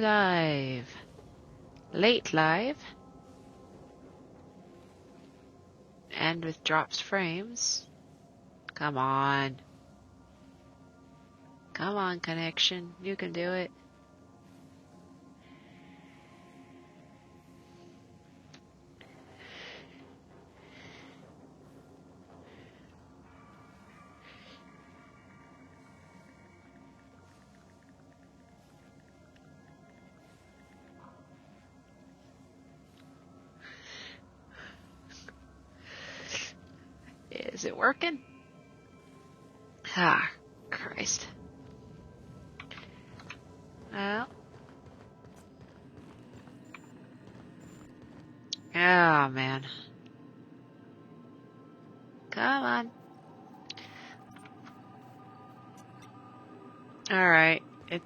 live. Late live. And with drops frames. Come on. Come on, connection. You can do it. Is it working? Ah, Christ. Well. Oh, man. Come on. Alright.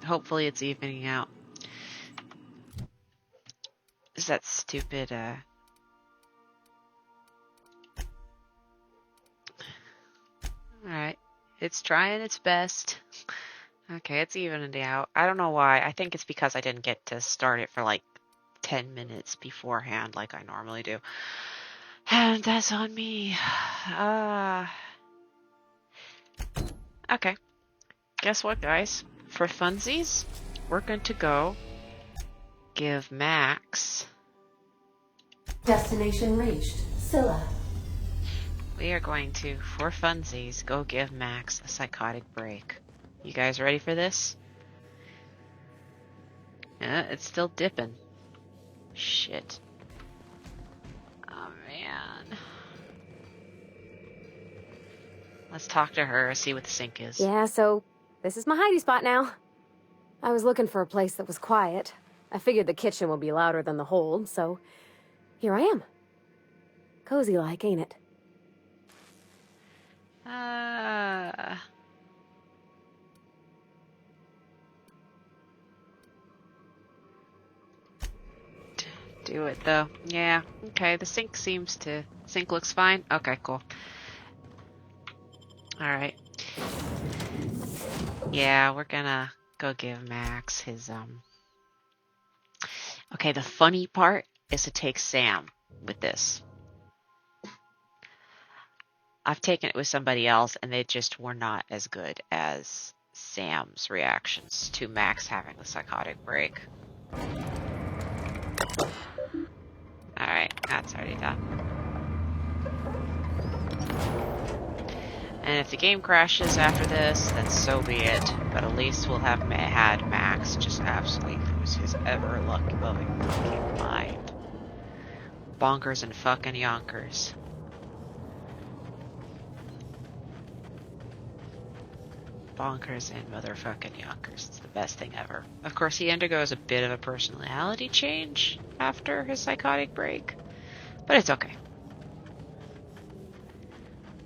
Hopefully it's evening out. Is that stupid, Alright. It's trying its best. Okay, it's evening out. I don't know why. I think it's because I didn't get to start it for like 10 minutes beforehand like I normally do. And that's on me. Okay. Guess what, guys? For funsies, we're going to go give Max... Destination reached. Scylla. We are going to, for funsies, go give Max a psychotic break. You guys ready for this? It's still dipping. Shit. Oh, man. Let's talk to her, see what the sync is. Yeah, so this is my hidey spot now. I was looking for a place that was quiet. I figured the kitchen would be louder than the hold, so here I am. Cozy like, ain't it? Do it though. Yeah. Okay. The sync looks fine. Okay, cool. Alright. Yeah, we're gonna go give Max his, Okay, the funny part is to take Sam with this. I've taken it with somebody else and they just were not as good as Sam's reactions to Max having the psychotic break. Alright, that's already done. And if the game crashes after this, then so be it. But at least we'll have had Max just absolutely lose his ever-loving fucking mind. Bonkers and fucking yonkers. Bonkers and motherfucking yonkers. It's the best thing ever. Of course, he undergoes a bit of a personality change after his psychotic break. But it's okay.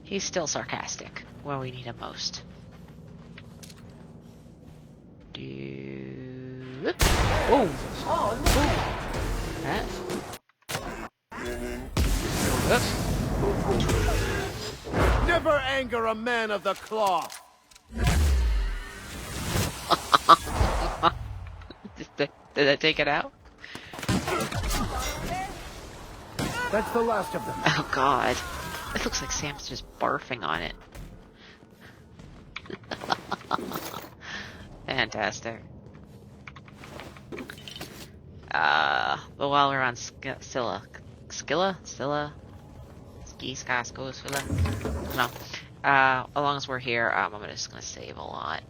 He's still sarcastic when we need him most. Whoa! That. Never anger a man of the cloth. Did I take it out? That's the last of them. Oh god. It looks like Sam's just barfing on it. Fantastic. But while we're on Scylla. No. As long as we're here, I'm just gonna save a lot.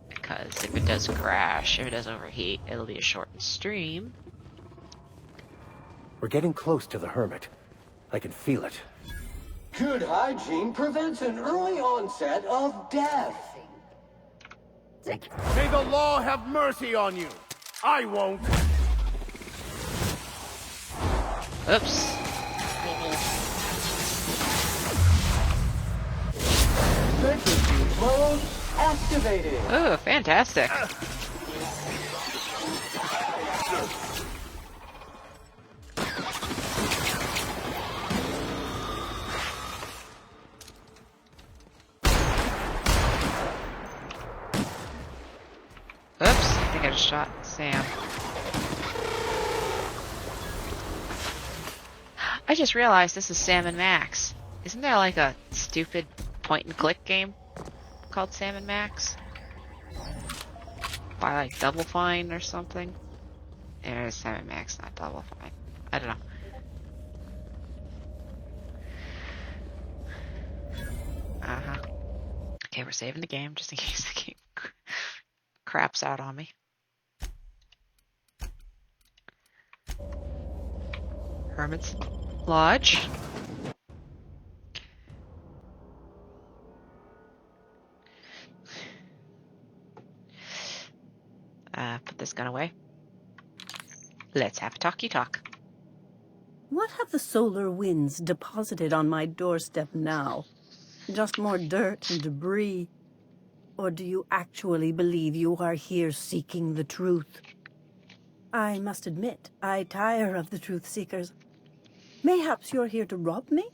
Because if it does crash, if it does overheat, it'll be a shortened stream. We're getting close to the hermit. I can feel it. Good hygiene prevents an early onset of death. May the law have mercy on you. I won't. Oops. Electricity mode activated. Oh, fantastic. Oops, I think I just shot Sam. I just realized this is Sam & Max. Isn't there like a stupid point-and-click game called Sam & Max? By like Double Fine or something? There's Sam & Max, not Double Fine. I don't know. Uh-huh. Okay, we're saving the game just in case the game craps out on me. Hermit's Lodge. Put this gun away. Let's have a talkie-talk. What have the solar winds deposited on my doorstep now? Just more dirt and debris? Or do you actually believe you are here seeking the truth? I must admit, I tire of the truth seekers. Mayhaps you're here to rob me?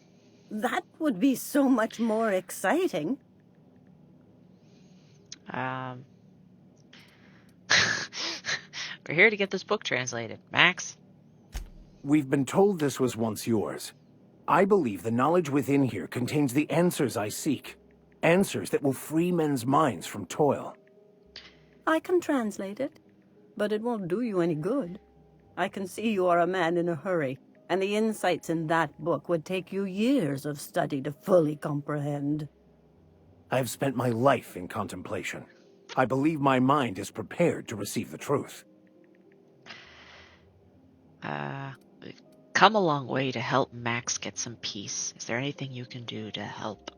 That would be so much more exciting. We're here to get this book translated. Max? We've been told this was once yours. I believe the knowledge within here contains the answers I seek. Answers that will free men's minds from toil. I can translate it, but it won't do you any good. I can see you are a man in a hurry, and the insights in that book would take you years of study to fully comprehend. I have spent my life in contemplation. I believe my mind is prepared to receive the truth. Come a long way to help Max get some peace. Is there anything you can do to help?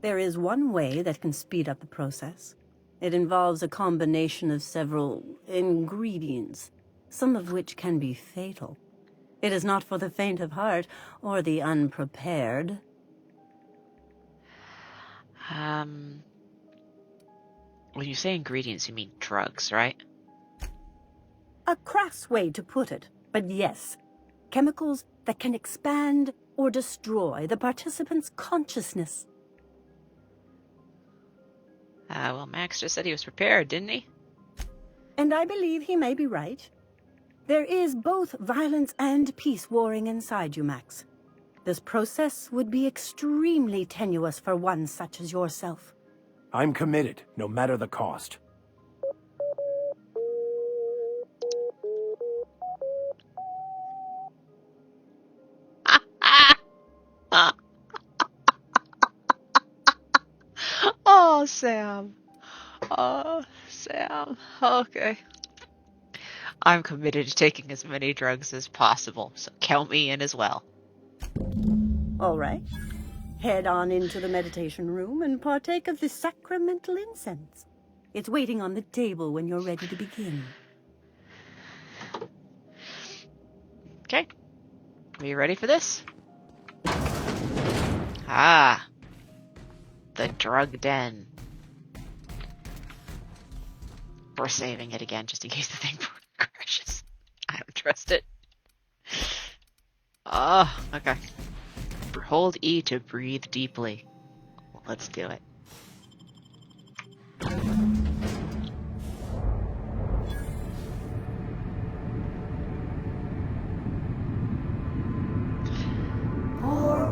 There is one way that can speed up the process. It involves a combination of several ingredients, some of which can be fatal. It is not for the faint of heart or the unprepared. When you say ingredients, you mean drugs, right? A crass way to put it, but yes. Chemicals that can expand or destroy the participant's consciousness. Well, Max just said he was prepared, didn't he? And I believe he may be right. There is both violence and peace warring inside you, Max. This process would be extremely tenuous for one such as yourself. I'm committed, no matter the cost. Oh, Sam. Oh, Sam. Okay. I'm committed to taking as many drugs as possible, so count me in as well. All right. Head on into the meditation room and partake of the sacramental incense. It's waiting on the table when you're ready to begin. Okay. Are you ready for this? Ah. The drug den. We're saving it again just in case the thing crashes. I don't trust it. Oh, okay. Hold E to breathe deeply. Let's do it.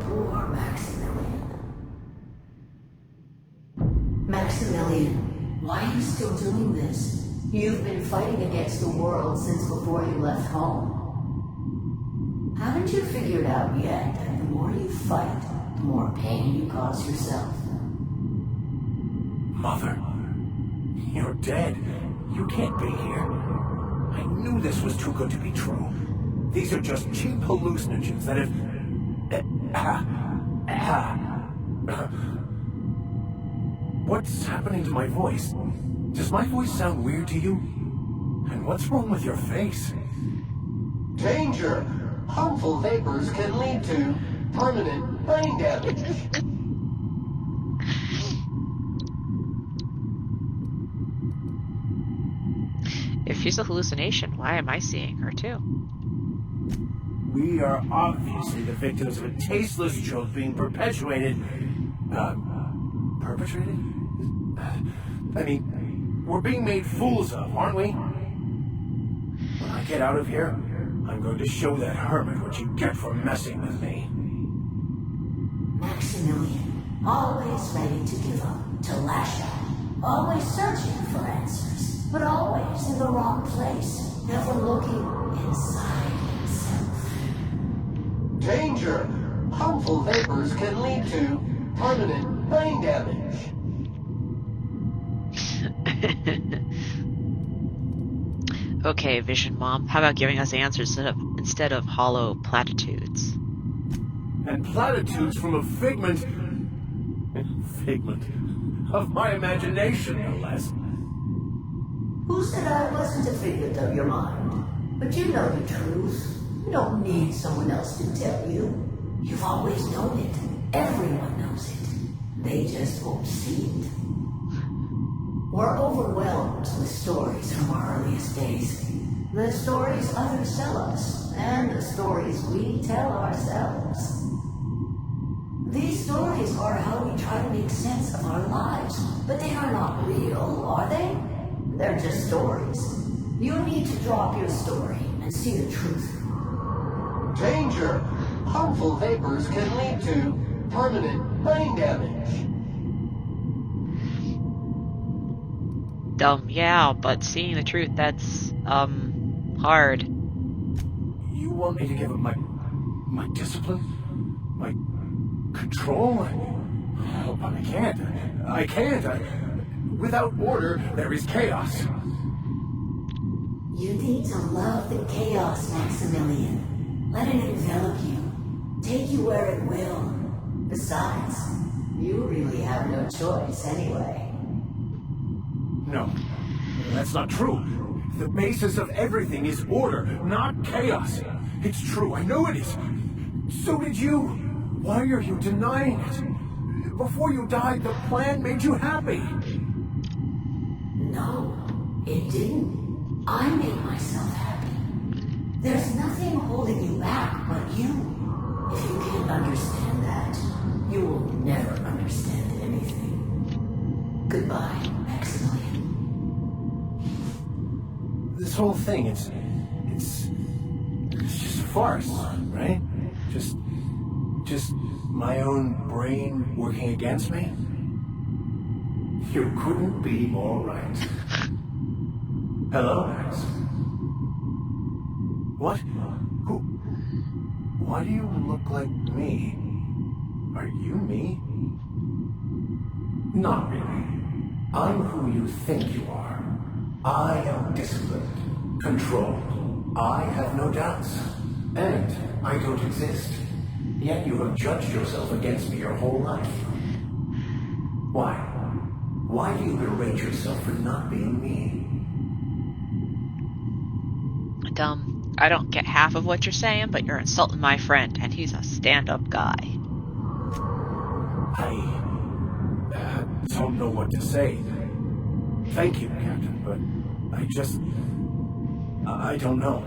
Poor Maximilian. Maximilian, why are you still doing this? You've been fighting against the world since before you left home. Haven't you figured out yet that the more you fight, the more pain you cause yourself? Mother, you're dead. You can't be here. I knew this was too good to be true. These are just cheap hallucinogens that have... What's happening to my voice? Does my voice sound weird to you? And what's wrong with your face? Danger! Harmful vapors can lead to permanent brain damage. If she's a hallucination, why am I seeing her too? We are obviously the victims of a tasteless joke being perpetuated. Perpetrated? I mean, we're being made fools of, aren't we? When I get out of here, I'm going to show that hermit what you get for messing with me. Maximilian, always ready to give up, to lash out. Always searching for answers, but always in the wrong place. Never looking inside himself. Danger! Harmful vapors can lead to permanent brain damage. Okay, Vision Mom, how about giving us answers instead of hollow platitudes? And platitudes from a figment of my imagination, no less. Who said I wasn't a figment of your mind? But you know the truth. You don't need someone else to tell you. You've always known it. Everyone knows it. They just won't see it. We're overwhelmed with stories from our earliest days. The stories others tell us, and the stories we tell ourselves. These stories are how we try to make sense of our lives, but they are not real, are they? They're just stories. You need to drop your story and see the truth. Danger! Harmful vapors can lead to permanent brain damage. Yeah, but seeing the truth, that's, hard. You want me to give up my discipline? My control? Oh, but I can't. I can't. Without order, there is chaos. You need to love the chaos, Maximilian. Let it envelop you. Take you where it will. Besides, you really have no choice anyway. No, that's not true. The basis of everything is order, not chaos. It's true, I know it is. So did you. Why are you denying it? Before you died, the plan made you happy. No, it didn't. I made myself happy. There's nothing holding you back but you. If you can't understand that, you will never understand anything. Goodbye, Maximilian. This whole thing, it's just a farce, right? Just my own brain working against me? You couldn't be more right. Hello, Max. What? Who? Why do you look like me? Are you me? Not really. I'm who you think you are. I am disciplined, controlled. I have no doubts. And I don't exist. Yet you have judged yourself against me your whole life. Why? Why do you berate yourself for not being me? I don't get half of what you're saying, but you're insulting my friend, and he's a stand-up guy. I don't know what to say. Thank you, Captain, but I don't know.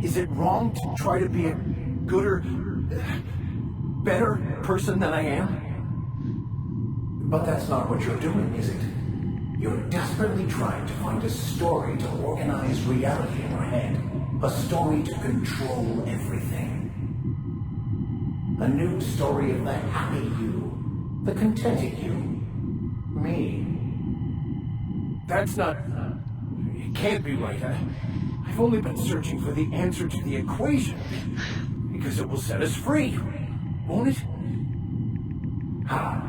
Is it wrong to try to be a gooder, better person than I am? But that's not what you're doing, is it? You're desperately trying to find a story to organize reality in your head. A story to control everything. A new story of the happy you, the contented you, me. That's not... It can't be right. I've only been searching for the answer to the equation. Because it will set us free, won't it? How?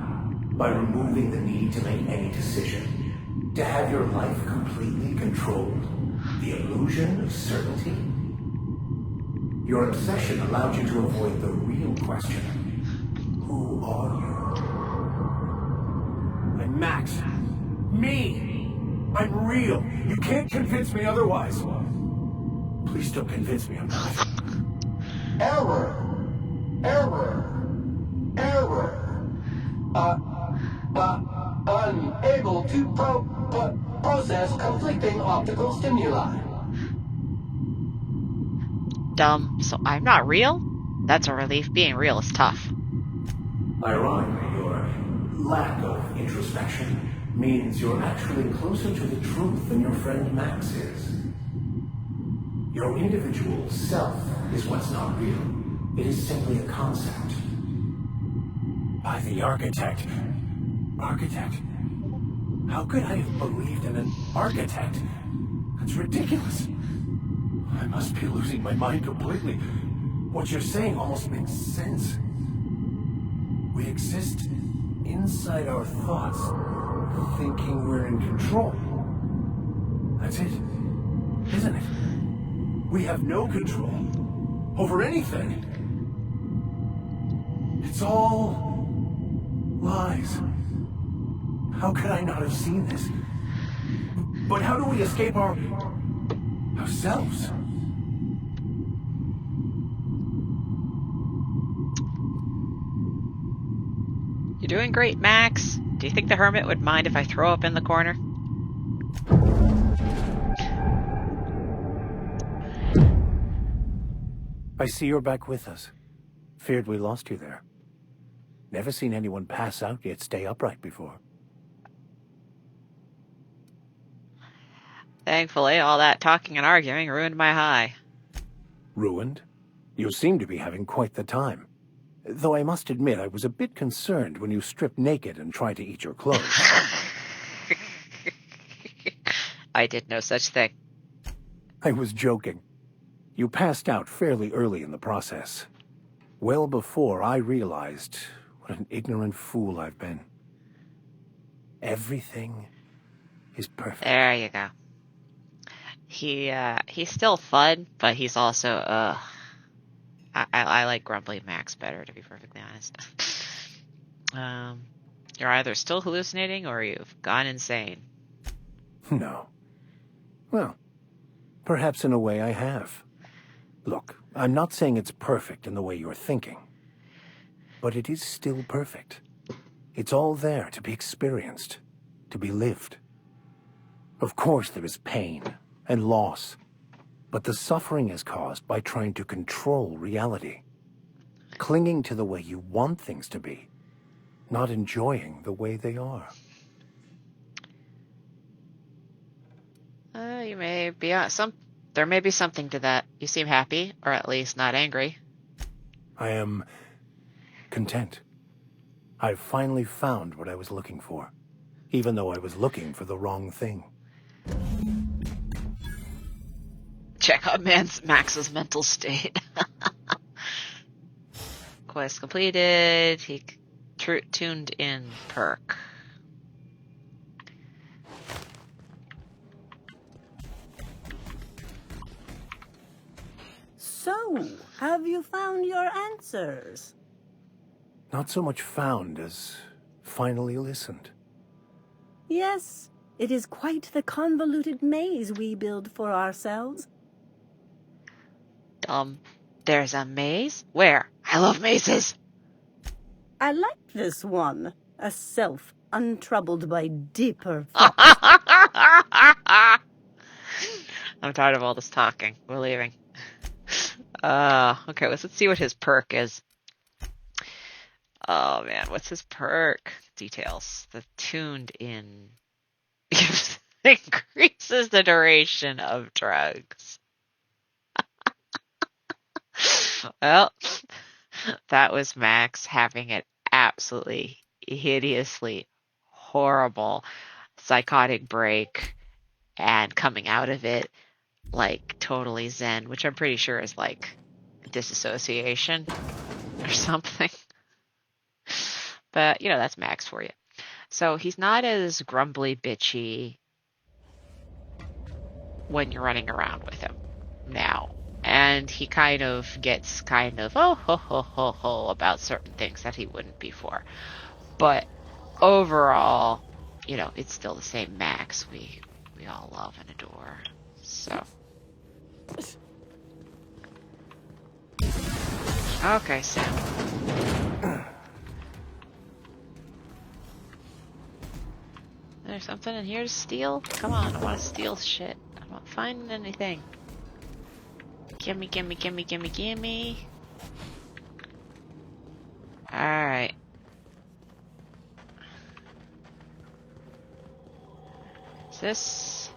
By removing the need to make any decision. To have your life completely controlled. The illusion of certainty. Your obsession allowed you to avoid the real question. Who are you? I'm Max. Me! I'm real. You can't convince me otherwise. Please don't convince me I'm not. Error! Error! Error! Unable to process conflicting optical stimuli. Dumb, so I'm not real? That's a relief. Being real is tough. Ironically, your lack of introspection means you're actually closer to the truth than your friend Max is. Your individual self is what's not real. It is simply a concept. By the architect. Architect? How could I have believed in an architect? That's ridiculous. I must be losing my mind completely. What you're saying almost makes sense. We exist inside our thoughts, thinking we're in control. That's it, isn't it? We have no control over anything. It's all lies. How could I not have seen this? But how do we escape ourselves? You're doing great, Max. Do you think the hermit would mind if I throw up in the corner? I see you're back with us. Feared we lost you there. Never seen anyone pass out yet stay upright before. Thankfully, all that talking and arguing ruined my high. Ruined? You seem to be having quite the time. Though I must admit I was a bit concerned when you stripped naked and tried to eat your clothes. I did no such thing. I was joking. You passed out fairly early in the process. Well before I realized what an ignorant fool I've been. Everything is perfect. There you go. He's still fun, but he's also I like Grumbly Max better, to be perfectly honest. You're either still hallucinating or you've gone insane. No. Well, perhaps in a way I have. Look, I'm not saying it's perfect in the way you're thinking. But it is still perfect. It's all there to be experienced, to be lived. Of course there is pain and loss, but the suffering is caused by trying to control reality. Clinging to the way you want things to be, not enjoying the way they are. You may be there may be something to that. You seem happy, or at least not angry. I am content. I've finally found what I was looking for, even though I was looking for the wrong thing. Check out Max's mental state. Quest completed. He tuned in perk. So, have you found your answers? Not so much found as finally listened. Yes, it is quite the convoluted maze we build for ourselves. There's a maze? Where? I love mazes! I like this one. A self untroubled by deeper thoughts. I'm tired of all this talking. We're leaving. Okay, let's see what his perk is. Oh man, what's his perk? Details. The tuned in increases the duration of drugs. Well, that was Max having an absolutely hideously horrible psychotic break and coming out of it like totally zen, which I'm pretty sure is like disassociation or something. But, that's Max for you. So he's not as grumbly bitchy when you're running around with him now. And he kind of gets ho about certain things that he wouldn't before. But overall, it's still the same Max we all love and adore. So. Okay, Sam. There's something in here to steal? Come on, I want to steal shit. I'm not finding anything. Gimme. Alright. Is this...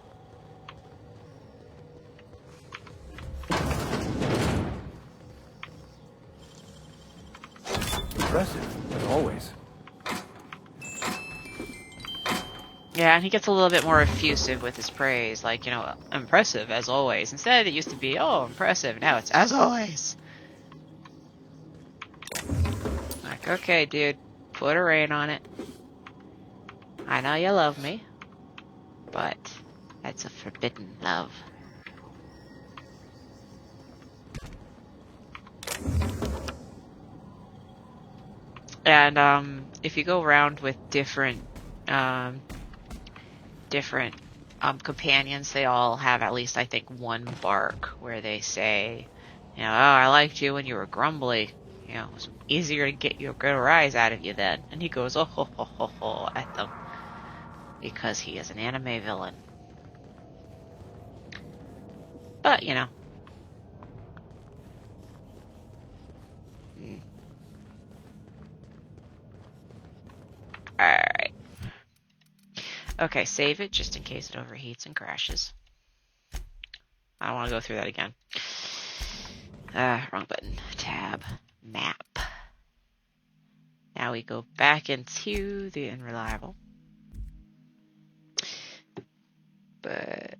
impressive, as always. Yeah, and he gets a little bit more effusive with his praise, like, you know, impressive as always. Instead, it used to be, oh, impressive. Now it's as always. Like, okay, dude, put a rain on it. I know you love me, but that's a forbidden love. And if you go around with different companions, they all have at least, I think, one bark where they say, you know, oh, I liked you when you were grumbly. You know, it was easier to get a good rise out of you then. And he goes, oh ho ho ho ho at them. Because he is an anime villain. But, you know. Alright. Okay, save it just in case it overheats and crashes. I don't want to go through that again. Wrong button. Tab. Map. Now we go back into the unreliable. But...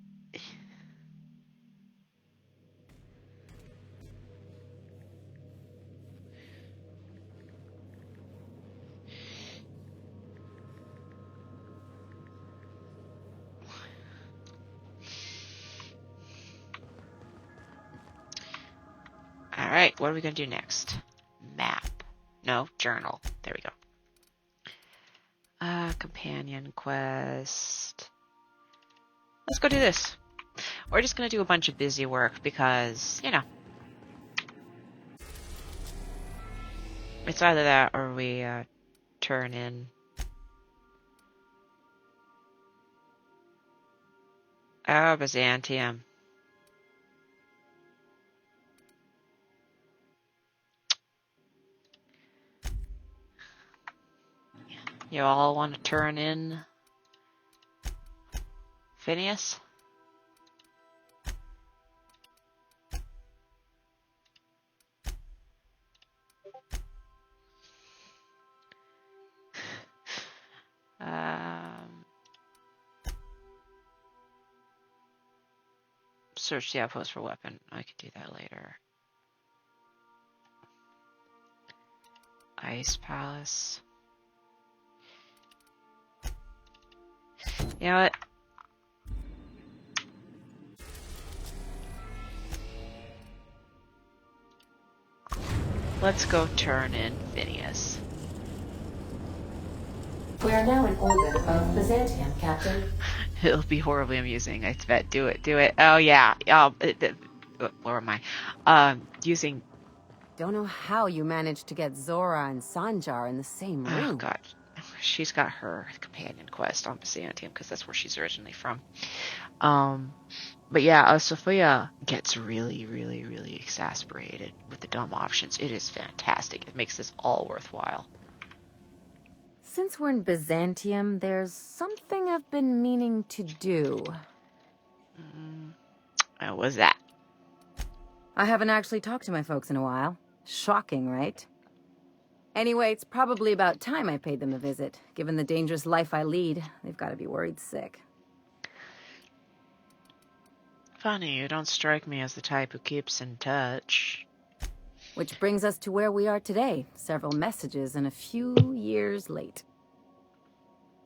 Alright, what are we going to do next? Map. No, journal. There we go. Companion quest. Let's go do this. We're just going to do a bunch of busy work because, you know. It's either that or we turn in. Oh, Byzantium. You all want to turn in Phineas? Search the outpost for weapon. I could do that later. Ice Palace. You know what? Let's go turn in Phineas. We are now in orbit of Byzantium, Captain. It'll be horribly amusing, I bet. Do it, do it. Oh, yeah. Where am I? Using... Don't know how you managed to get Zora and Sanjar in the same room. Oh, God. She's got her companion quest on Byzantium, because that's where she's originally from. But yeah, Sophia gets really, really, really exasperated with the dumb options. It is fantastic. It makes this all worthwhile. Since we're in Byzantium, there's something I've been meaning to do. What was that? I haven't actually talked to my folks in a while. Shocking, right? Anyway, it's probably about time I paid them a visit. Given the dangerous life I lead, they've got to be worried sick. Funny, you don't strike me as the type who keeps in touch. Which brings us to where we are today. Several messages and a few years late.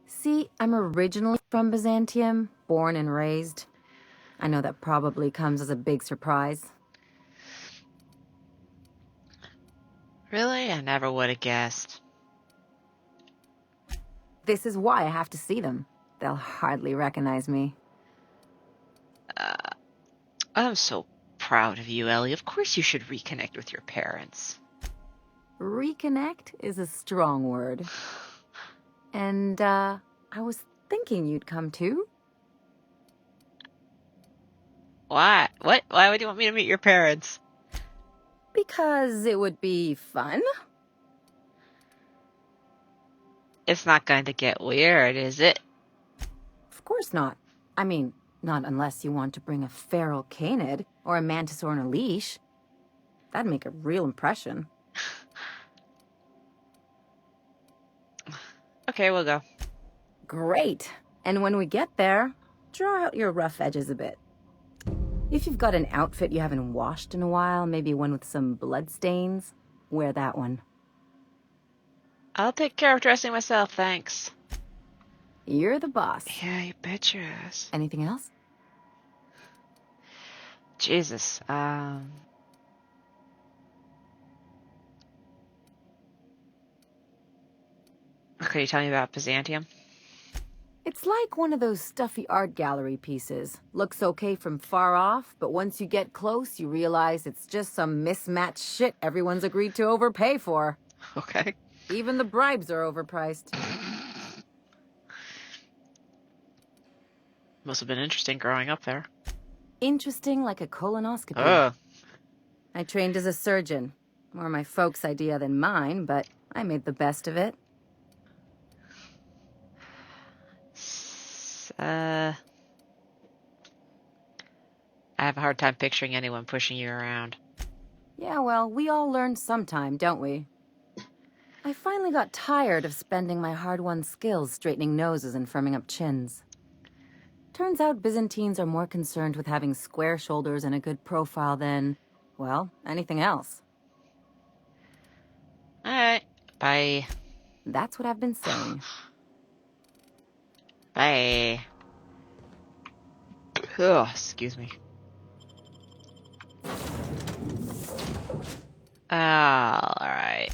See, I'm originally from Byzantium, born and raised. I know that probably comes as a big surprise. Really? I never would have guessed. This is why I have to see them. They'll hardly recognize me. I'm so proud of you, Ellie. Of course you should reconnect with your parents. Reconnect is a strong word. And, I was thinking you'd come too. Why? What? Why would you want me to meet your parents? Because it would be fun. It's not going to get weird, is it? Of course not. I mean, not unless you want to bring a feral canid or a mantisaur on a leash. That'd make a real impression. Okay, we'll go. Great. And when we get there, draw out your rough edges a bit. If you've got an outfit you haven't washed in a while, maybe one with some blood stains, wear that one. I'll take care of dressing myself, thanks. You're the boss. Yeah, you bet your ass. Anything else? Jesus. Can you tell me about Byzantium? It's like one of those stuffy art gallery pieces. Looks okay from far off, but once you get close, you realize it's just some mismatched shit everyone's agreed to overpay for. Okay. Even the bribes are overpriced. Must have been interesting growing up there. Interesting like a colonoscopy. Ugh. I trained as a surgeon. More my folks' idea than mine, but I made the best of it. I have a hard time picturing anyone pushing you around. Yeah, well, we all learn sometime, don't we? I finally got tired of spending my hard-won skills straightening noses and firming up chins. Turns out Byzantines are more concerned with having square shoulders and a good profile than, well, anything else. Alright. Bye. That's what I've been saying. Bye. Ugh, excuse me. Alright.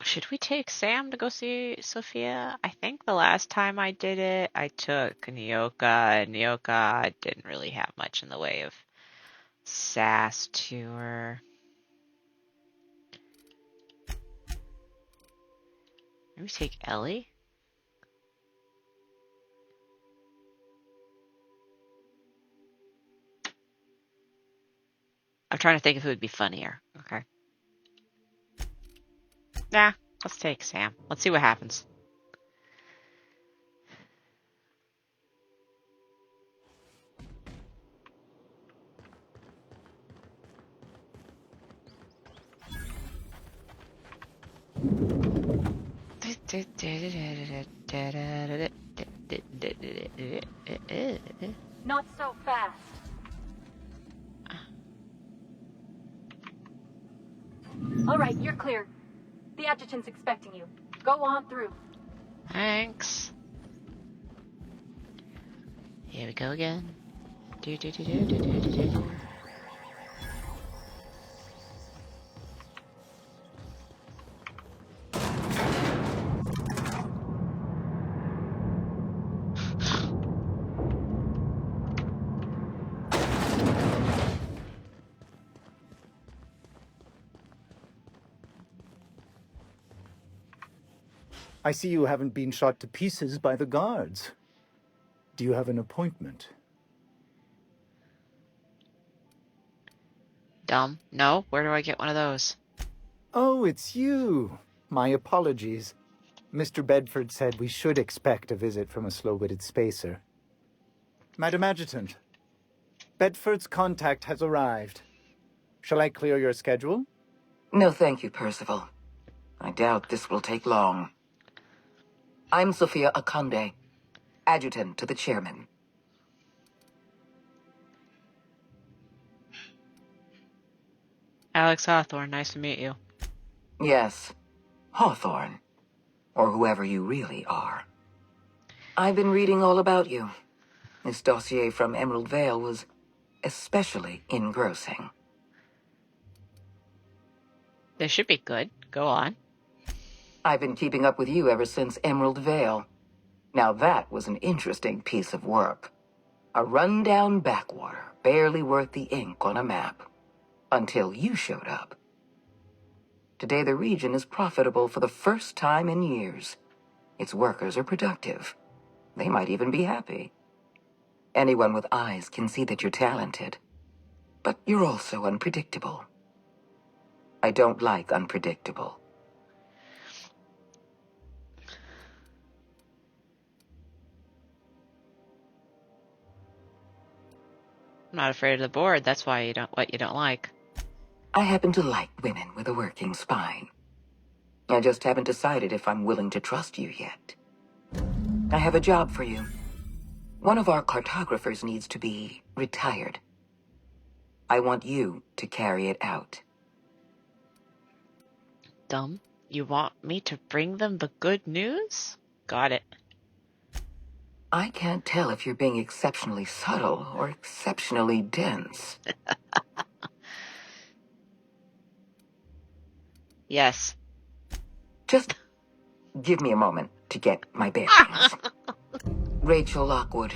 Should we take Sam to go see Sophia? I think the last time I did it, I took Nyoka, and Nyoka didn't really have much in the way of sass to her. Maybe take Ellie? I'm trying to think if it would be funnier. Okay. Nah, let's take Sam. Let's see what happens. Not so fast. All right, you're clear. The adjutant's expecting you. Go on through. Thanks. Here we go again. I see you haven't been shot to pieces by the guards. Do you have an appointment? Dumb. No? Where do I get one of those? Oh, it's you. My apologies. Mr. Bedford said we should expect a visit from a slow-witted spacer. Madam Adjutant, Bedford's contact has arrived. Shall I clear your schedule? No, thank you, Percival. I doubt this will take long. I'm Sophia Akande, adjutant to the chairman. Alex Hawthorne, nice to meet you. Yes, Hawthorne, or whoever you really are. I've been reading all about you. This dossier from Emerald Vale was especially engrossing. They should be good. Go on. I've been keeping up with you ever since Emerald Vale. Now that was an interesting piece of work. A rundown backwater, barely worth the ink on a map. Until you showed up. Today the region is profitable for the first time in years. Its workers are productive. They might even be happy. Anyone with eyes can see that you're talented. But you're also unpredictable. I don't like unpredictable. I'm not afraid of the board. That's why you don't like. I happen to like women with a working spine. I just haven't decided if I'm willing to trust you yet. I have a job for you. One of our cartographers needs to be retired. I want you to carry it out. Dumb. You want me to bring them the good news? Got it. I can't tell if you're being exceptionally subtle or exceptionally dense. Yes. Just give me a moment to get my bearings. Rachel Lockwood,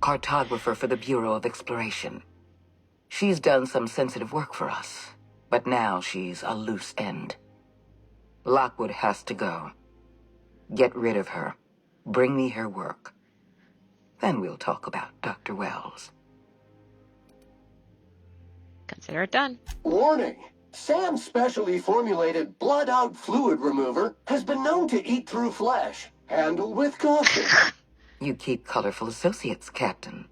cartographer for the Bureau of Exploration. She's done some sensitive work for us, but now she's a loose end. Lockwood has to go. Get rid of her. Bring me her work. Then we'll talk about Dr. Wells. Consider it done. Warning! Sam's specially formulated blood-out fluid remover has been known to eat through flesh. Handle with caution. You keep colorful associates, Captain.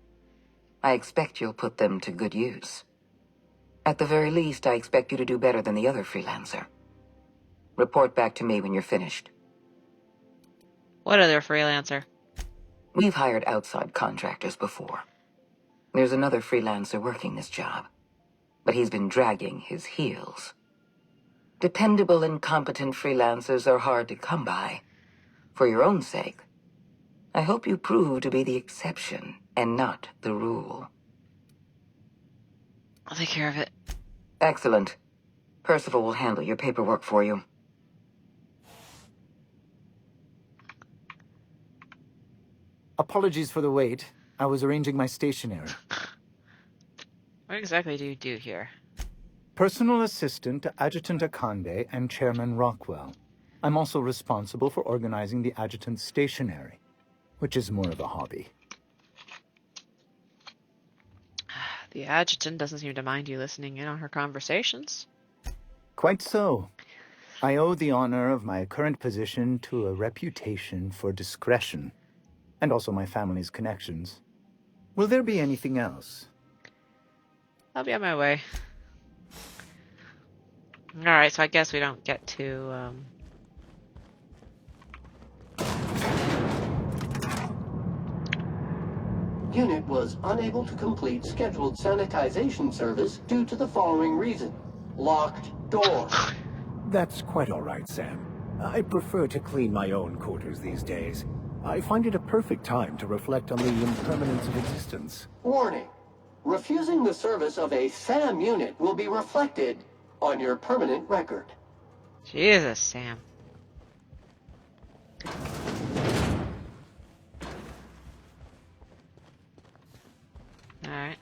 I expect you'll put them to good use. At the very least, I expect you to do better than the other freelancer. Report back to me when you're finished. What other freelancer? We've hired outside contractors before. There's another freelancer working this job, but he's been dragging his heels. Dependable and competent freelancers are hard to come by. For your own sake, I hope you prove to be the exception and not the rule. I'll take care of it. Excellent. Percival will handle your paperwork for you. Apologies for the wait. I was arranging my stationery. What exactly do you do here? Personal assistant to Adjutant Akande and Chairman Rockwell. I'm also responsible for organizing the adjutant's stationery, which is more of a hobby. The adjutant doesn't seem to mind you listening in on her conversations. Quite so. I owe the honor of my current position to a reputation for discretion, and also my family's connections. Will there be anything else? I'll be on my way. Alright, so I guess we don't get to, Unit was unable to complete scheduled sanitization service due to the following reason. Locked door. That's quite all right, Sam. I prefer to clean my own quarters these days. I find it a perfect time to reflect on the impermanence of existence. Warning. Refusing the service of a SAM unit will be reflected on your permanent record. Jesus, Sam. Alright.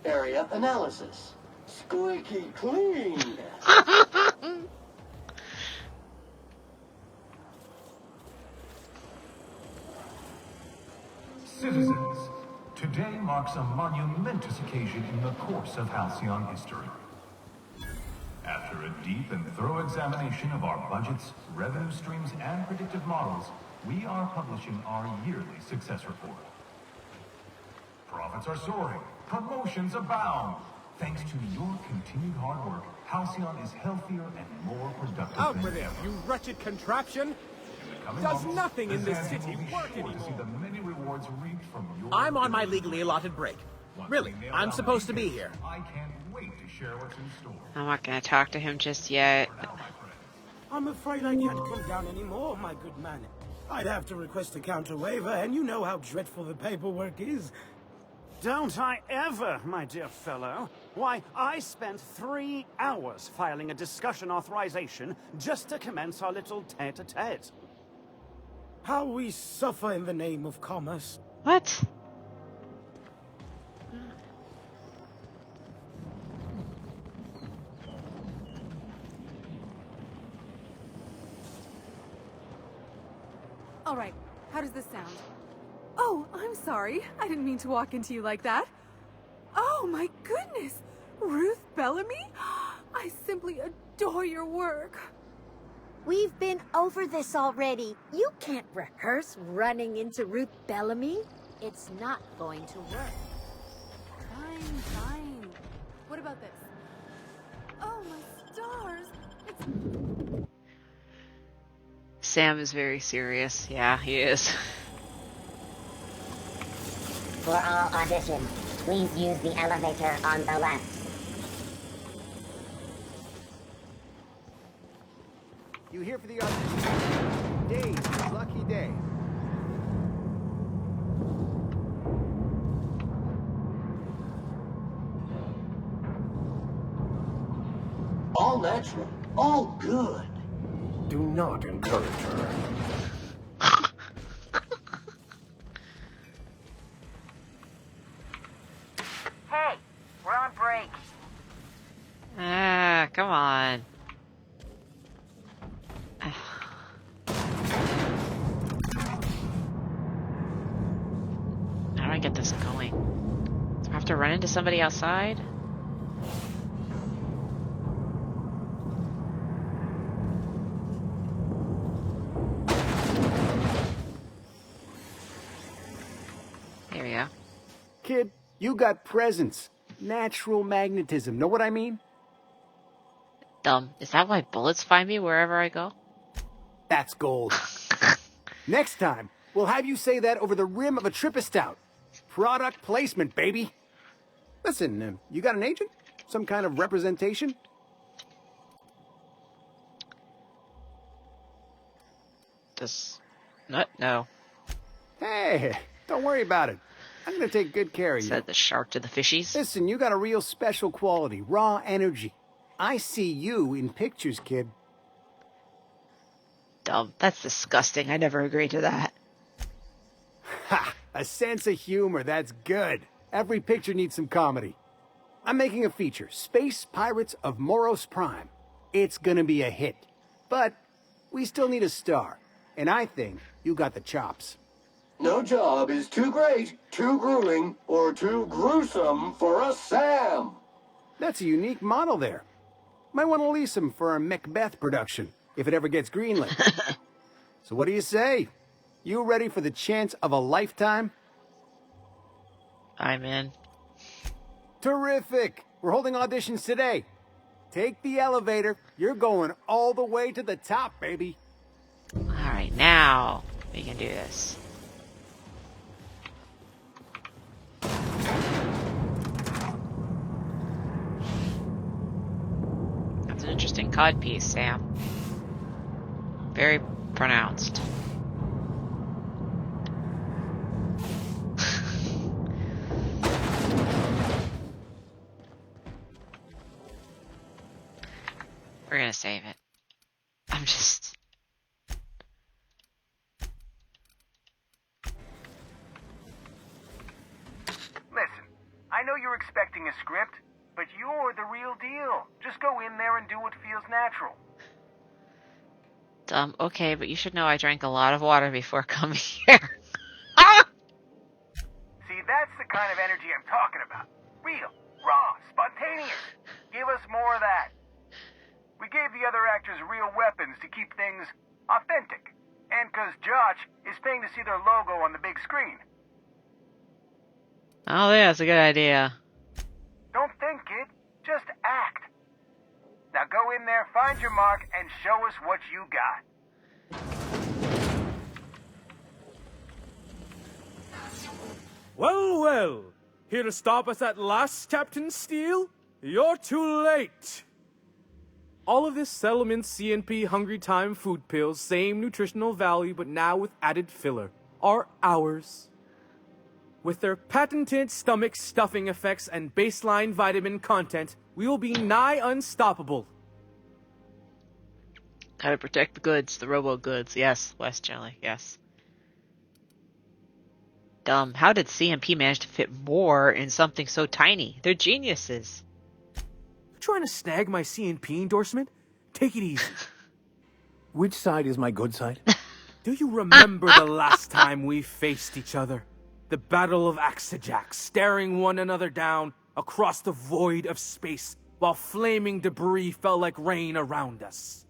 Area analysis. Squeaky clean. Citizens, today marks a monumentous occasion in the course of Halcyon history. After a deep and thorough examination of our budgets, revenue streams, and predictive models, we are publishing our yearly success report. Profits are soaring, promotions abound. Thanks to your continued hard work, Halcyon is healthier and more productive Out than with him, ever. you wretched contraption! Coming Does months, nothing in this Bazan city will be work sure to see the anymore. many rewards reaped from your I'm on my delivery. legally allotted break. Once Really, we nail I'm down supposed the to be details, here. I can't wait to share what's in store. I'm not gonna talk to him just yet. For now, my friends, I'm afraid I can't come down anymore, my good man. I'd have to request a counter waiver, and you know how dreadful the paperwork is. Don't I ever, my dear fellow? Why, I spent 3 hours filing a discussion authorization just to commence our little tete-a-tete. How we suffer in the name of commerce. What? All right, how does this sound? Oh, I'm sorry. I didn't mean to walk into you like that. Oh my goodness! Ruth Bellamy? I simply adore your work. We've been over this already. You can't rehearse running into Ruth Bellamy. It's not going to work. Fine. What about this? Oh, my stars! Sam is very serious. Yeah, he is. For all auditions, please use the elevator on the left. You here for the audition? Dave's lucky day. All natural, all good. Do not encourage her. Hey, we're on break. Ah, come on. How do I get this going? Do I have to run into somebody outside? There we go. Kid, you got presence. Natural magnetism. Know what I mean? Dumb. Is that why bullets find me wherever I go? That's gold. Next time, we'll have you say that over the rim of a Trippistout. Product placement, baby. Listen, you got an agent? Some kind of representation? No. Hey, don't worry about it. I'm gonna take good care of you. Said the shark to the fishies. Listen, you got a real special quality, raw energy. I see you in pictures, kid. Dumb. That's disgusting. I never agreed to that. Ha! A sense of humor, that's good. Every picture needs some comedy. I'm making a feature, Space Pirates of Moros Prime. It's gonna be a hit. But we still need a star. And I think you got the chops. No job is too great, too grueling, or too gruesome for a Sam. That's a unique model there. Might want to lease him for a Macbeth production, if it ever gets greenlit. So what do you say? You ready for the chance of a lifetime? I'm in. Terrific! We're holding auditions today. Take the elevator. You're going all the way to the top, baby. Alright, now we can do this. That's an interesting codpiece, Sam. Very pronounced. We're gonna save it. I'm just... Listen, I know you're expecting a script, but you're the real deal. Just go in there and do what feels natural. Dumb. Okay, but you should know I drank a lot of water before coming here. See, that's the kind of energy I'm talking about. Real, raw, spontaneous. Give us more of that. We gave the other actors real weapons to keep things authentic. And because Josh is paying to see their logo on the big screen. Oh, yeah, that's a good idea. Don't think, kid. Just act. Now go in there, find your mark, and show us what you got. Well, well. Here to stop us at last, Captain Steele? You're too late. All of this Settlement CNP Hungry Time food pills, same nutritional value, but now with added filler, are ours. With their patented stomach stuffing effects and baseline vitamin content, we will be nigh unstoppable. Gotta protect the goods, the robo goods. Yes, West Jelly, yes. Dumb. How did CMP manage to fit more in something so tiny? They're geniuses. Trying to snag my CNP endorsement? Take it easy. Which side is my good side? Do you remember the last time we faced each other? The Battle of Axajax, staring one another down across the void of space while flaming debris fell like rain around us.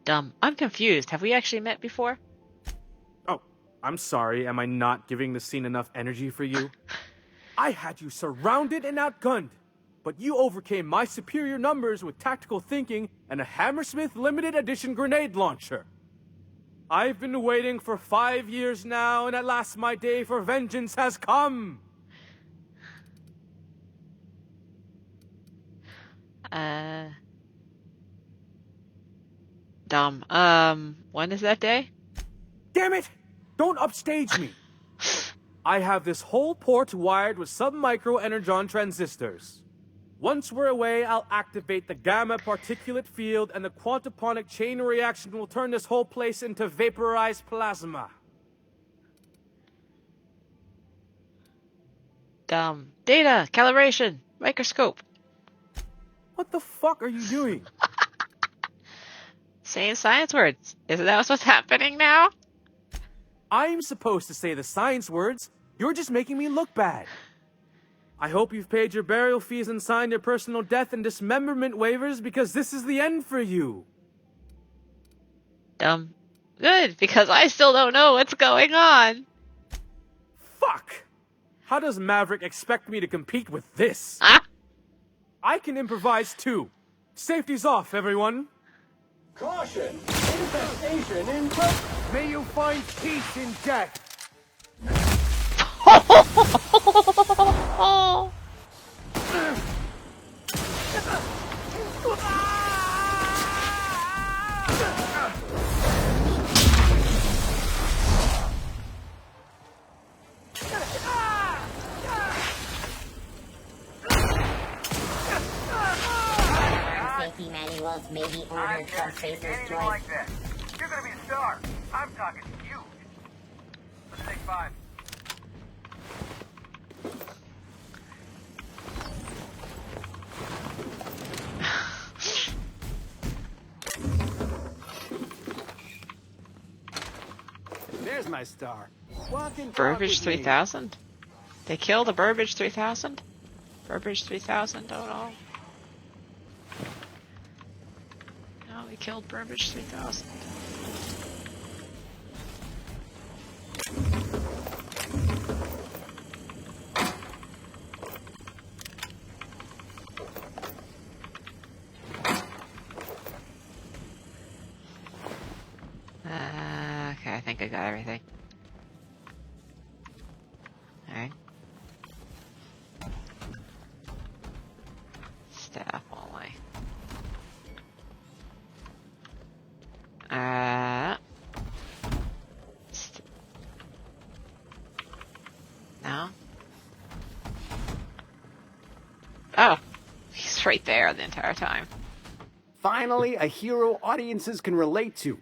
Dumb. I'm confused. Have we actually met before? Oh, I'm sorry. Am I not giving the scene enough energy for you? I had you surrounded and outgunned, but you overcame my superior numbers with tactical thinking and a Hammersmith limited edition grenade launcher. I've been waiting for 5 years now, and at last my day for vengeance has come. Dumb. When is that day? Damn it! Don't upstage me! I have this whole port wired with sub-micro energon transistors. Once we're away, I'll activate the gamma particulate field and the quantaponic chain reaction will turn this whole place into vaporized plasma. Dumb. Data! Calibration! Microscope! What the fuck are you doing? Saying science words. Isn't that what's happening now? I'm supposed to say the science words. You're just making me look bad. I hope you've paid your burial fees and signed your personal death and dismemberment waivers because this is the end for you. Dumb. Good, because I still don't know what's going on. Fuck! How does Maverick expect me to compete with this? I can improvise too. Safety's off, everyone. Caution! Infestation in... May you find peace in death. Safety manuals may be ordered from Spacer's Joint. Like that. You're gonna be a star. I'm talking huge. Let's take 5. There's my star. Walk and talk Burbage with me. 3000? They killed a Burbage 3000? Burbage 3000, oh no. No, we killed Burbage 3000. Okay, I think I got everything. Alright. Staff only. No? Oh! He's right there the entire time. Finally, a hero audiences can relate to.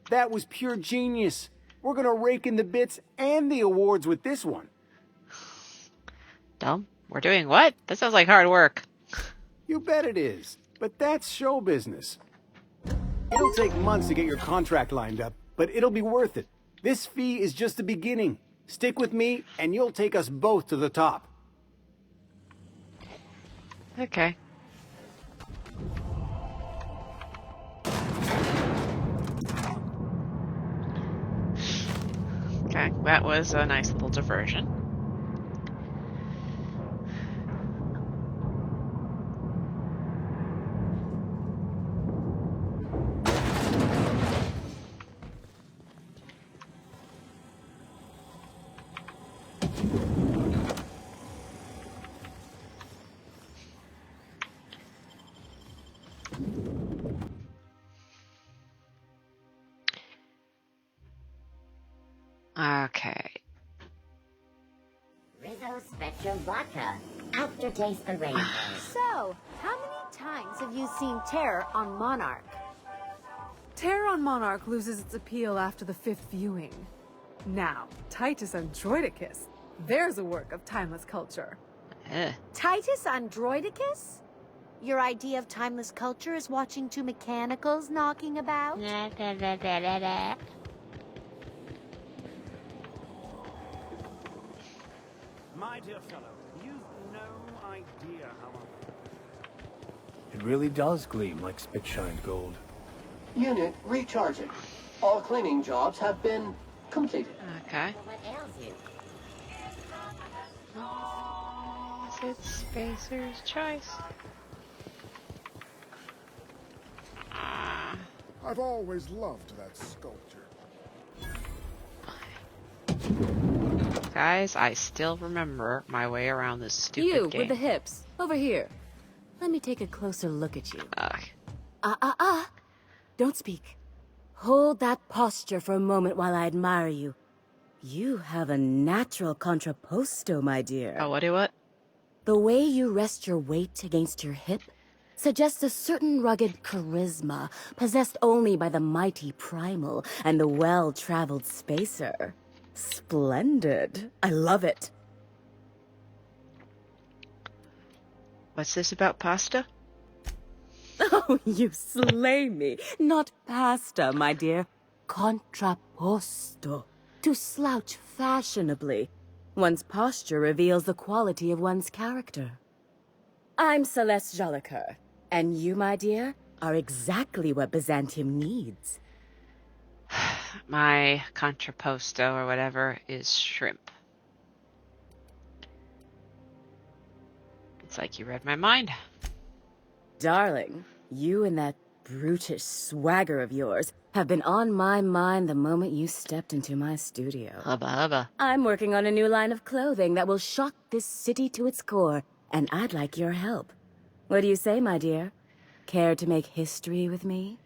That was pure genius. We're gonna rake in the bits and the awards with this one. Dumb? We're doing what? That sounds like hard work. You bet it is. But that's show business. It'll take months to get your contract lined up, but it'll be worth it. This fee is just the beginning. Stick with me, and you'll take us both to the top. Okay. Okay, that was a nice little diversion. Okay. Rizzo Spectrum Vodka. Aftertaste the rainbow. So, how many times have you seen Terror on Monarch? Terror on Monarch loses its appeal after the 5th viewing. Now, Titus Androidicus. There's a work of timeless culture. Titus Androidicus? Your idea of timeless culture is watching two mechanicals knocking about? My dear fellow, you've no idea how It really does gleam like spit-shined gold. Unit recharging. All cleaning jobs have been completed. Okay. What ails you? It's Spacer's choice. I've always loved that sculpture. Guys, I still remember my way around this stupid You, game. with the hips. Over here. Let me take a closer look at you. Don't speak. Hold that posture for a moment while I admire you. You have a natural contrapposto, my dear. Oh, what? The way you rest your weight against your hip suggests a certain rugged charisma possessed only by the mighty primal and the well-traveled spacer. Splendid. I love it. What's this about pasta? Oh, you slay me. Not pasta, my dear. Contrapposto. To slouch fashionably. One's posture reveals the quality of one's character. I'm Celeste Jolicoeur, and you, my dear, are exactly what Byzantium needs. My contrapposto or whatever is shrimp. It's like you read my mind. Darling, you and that brutish swagger of yours have been on my mind the moment you stepped into my studio. Hubba hubba. I'm working on a new line of clothing that will shock this city to its core, and I'd like your help. What do you say, my dear? Care to make history with me?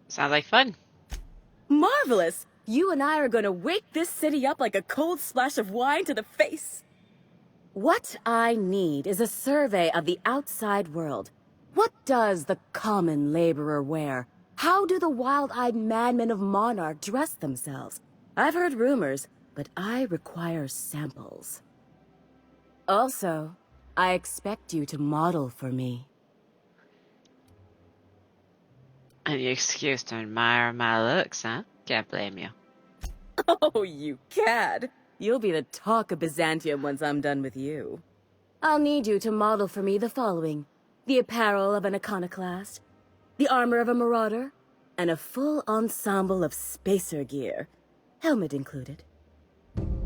Sounds like fun. Marvelous! You and I are going to wake this city up like a cold splash of wine to the face. What I need is a survey of the outside world. What does the common laborer wear? How do the wild-eyed madmen of Monarch dress themselves? I've heard rumors, but I require samples. Also, I expect you to model for me. Any excuse to admire my looks, huh? Can't blame you. Oh, you cad! You'll be the talk of Byzantium once I'm done with you. I'll need you to model for me the following: the apparel of an iconoclast, the armor of a marauder, and a full ensemble of spacer gear, helmet included.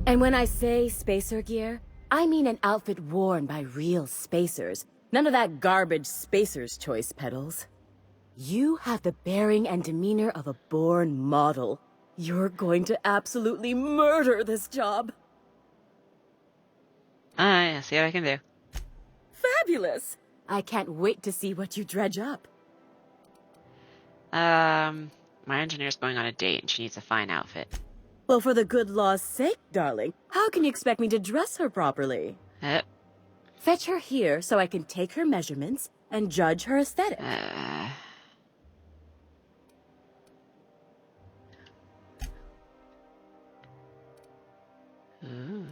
And when I say spacer gear, I mean an outfit worn by real spacers. None of that garbage spacer's choice pedals. You have the bearing and demeanor of a born model. You're going to absolutely murder this job. I'll see what I can do. Fabulous! I can't wait to see what you dredge up. My engineer's going on a date and she needs a fine outfit. Well, for the good law's sake, darling, how can you expect me to dress her properly? Fetch her here so I can take her measurements and judge her aesthetic. Ooh.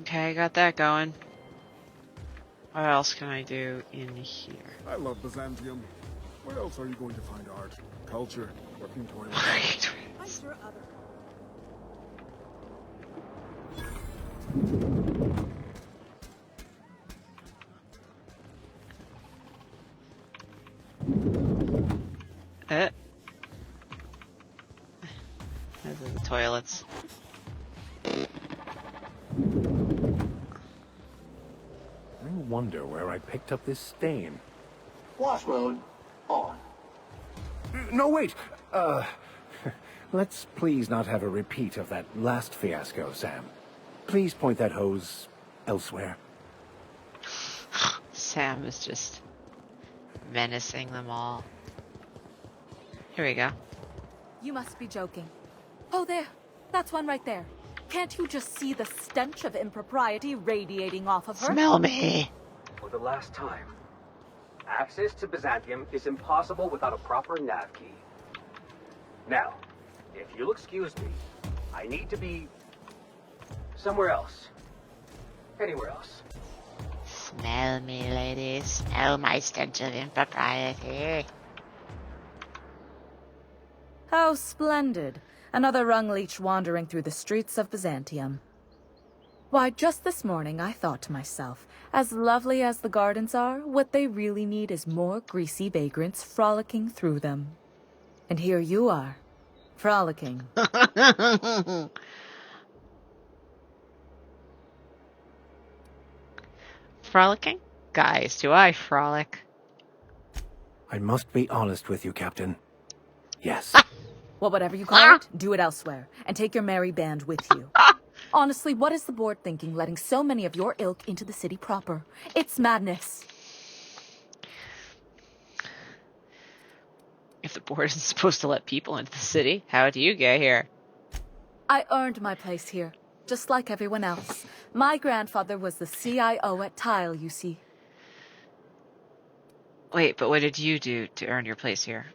Okay, got that going. What else can I do in here? I love Byzantium. Where else are you going to find art, culture, working toilets? I'm sure other. Those are the toilets. I wonder where I picked up this stain. Wash mode on. No, wait. Let's please not have a repeat of that last fiasco, Sam. Please point that hose elsewhere. Sam is just menacing them all. Here we go. You must be joking. Oh, there. That's one right there. Can't you just see the stench of impropriety radiating off of her? Smell me. For the last time, access to Byzantium is impossible without a proper nav key. Now, if you'll excuse me, I need to be somewhere else. Anywhere else. Smell me, ladies. Smell my stench of impropriety. How splendid. Another rung leech wandering through the streets of Byzantium. Why, just this morning I thought to myself, as lovely as the gardens are, what they really need is more greasy vagrants frolicking through them. And here you are, frolicking. Frolicking? Guys, do I frolic? I must be honest with you, Captain. Yes. Well, whatever you call it, do it elsewhere, and take your merry band with you. Honestly, what is the board thinking letting so many of your ilk into the city proper? It's madness. If the board isn't supposed to let people into the city, how do you get here? I earned my place here, just like everyone else. My grandfather was the CIO at Tile, you see. Wait, but what did you do to earn your place here?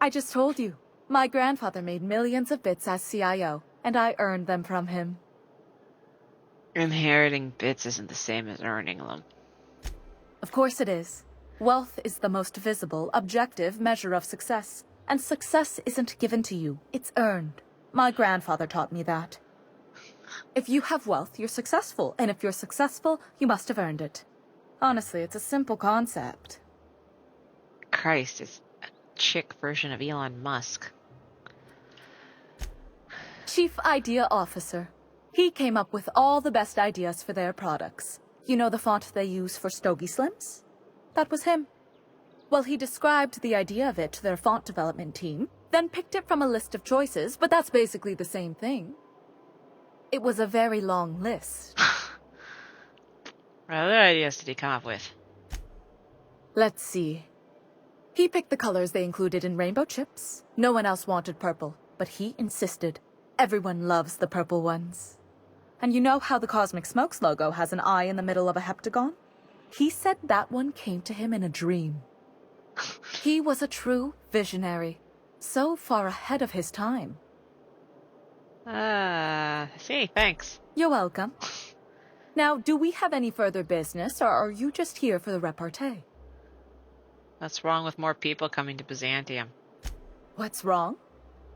I just told you. My grandfather made millions of bits as CIO, and I earned them from him. Inheriting bits isn't the same as earning them. Of course it is. Wealth is the most visible, objective measure of success. And success isn't given to you, it's earned. My grandfather taught me that. If you have wealth, you're successful, and if you're successful, you must have earned it. Honestly, it's a simple concept. Christ, it's a chick version of Elon Musk. Chief Idea Officer. He came up with all the best ideas for their products. You know the font they use for Stogie Slims? That was him. Well, he described the idea of it to their font development team, then picked it from a list of choices, but that's basically the same thing. It was a very long list. What other ideas did he come up with? Let's see. He picked the colors they included in rainbow chips. No one else wanted purple, but he insisted. Everyone loves the purple ones. And you know how the Cosmic Smokes logo has an eye in the middle of a heptagon? He said that one came to him in a dream. He was a true visionary, so far ahead of his time. I see, thanks. You're welcome. Now, do we have any further business, or are you just here for the repartee? What's wrong with more people coming to Byzantium? What's wrong?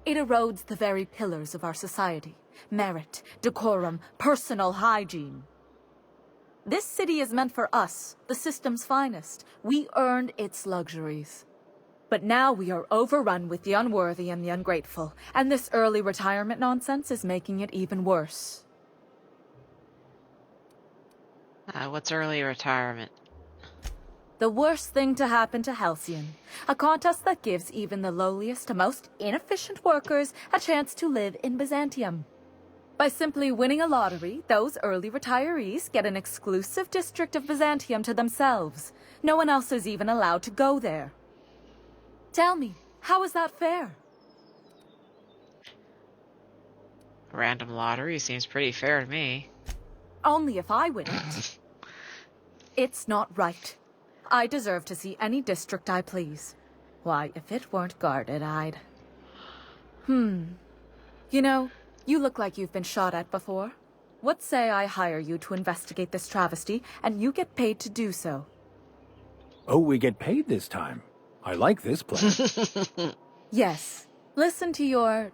It erodes the very pillars of our society. Merit, decorum, personal hygiene. This city is meant for us, the system's finest. We earned its luxuries. But now we are overrun with the unworthy and the ungrateful, and this early retirement nonsense is making it even worse. What's early retirement? The worst thing to happen to Halcyon. A contest that gives even the lowliest and most inefficient workers a chance to live in Byzantium. By simply winning a lottery, those early retirees get an exclusive district of Byzantium to themselves. No one else is even allowed to go there. Tell me, how is that fair? A random lottery seems pretty fair to me. Only if I win it. It's not right. I deserve to see any district I please. Why, if it weren't guarded, I'd... You know, you look like you've been shot at before. What say I hire you to investigate this travesty, and you get paid to do so? Oh, we get paid this time. I like this plan. Yes. Listen to your...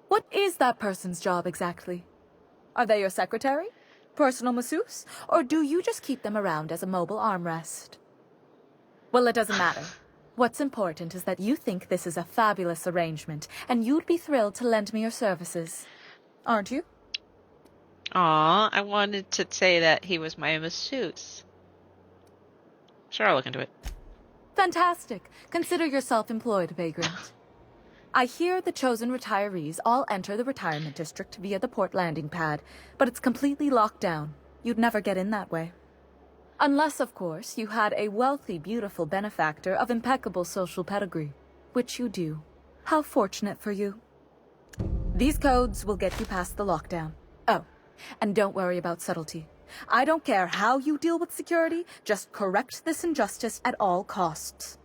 What is that person's job exactly? Are they your secretary? Personal masseuse? Or do you just keep them around as a mobile armrest? Well, it doesn't matter. What's important is that you think this is a fabulous arrangement, and you'd be thrilled to lend me your services. Aren't you? Aw, I wanted to say that he was my masseuse. Sure, I'll look into it. Fantastic. Consider yourself employed, vagrant. I hear the chosen retirees all enter the retirement district via the port landing pad, but it's completely locked down. You'd never get in that way. Unless, of course, you had a wealthy, beautiful benefactor of impeccable social pedigree, which you do. How fortunate for you. These codes will get you past the lockdown. Oh, and don't worry about subtlety. I don't care how you deal with security, just correct this injustice at all costs.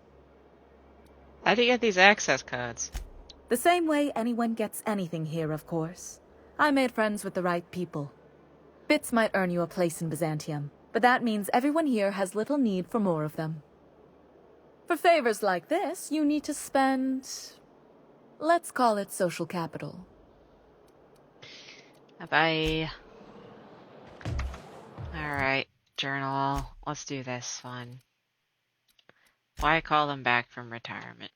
How do you get these access codes? The same way anyone gets anything here, of course. I made friends with the right people. Bits might earn you a place in Byzantium, but that means everyone here has little need for more of them. For favors like this, you need to spend... let's call it social capital. Bye. Alright, journal. Let's do this one. Why call them back from retirement?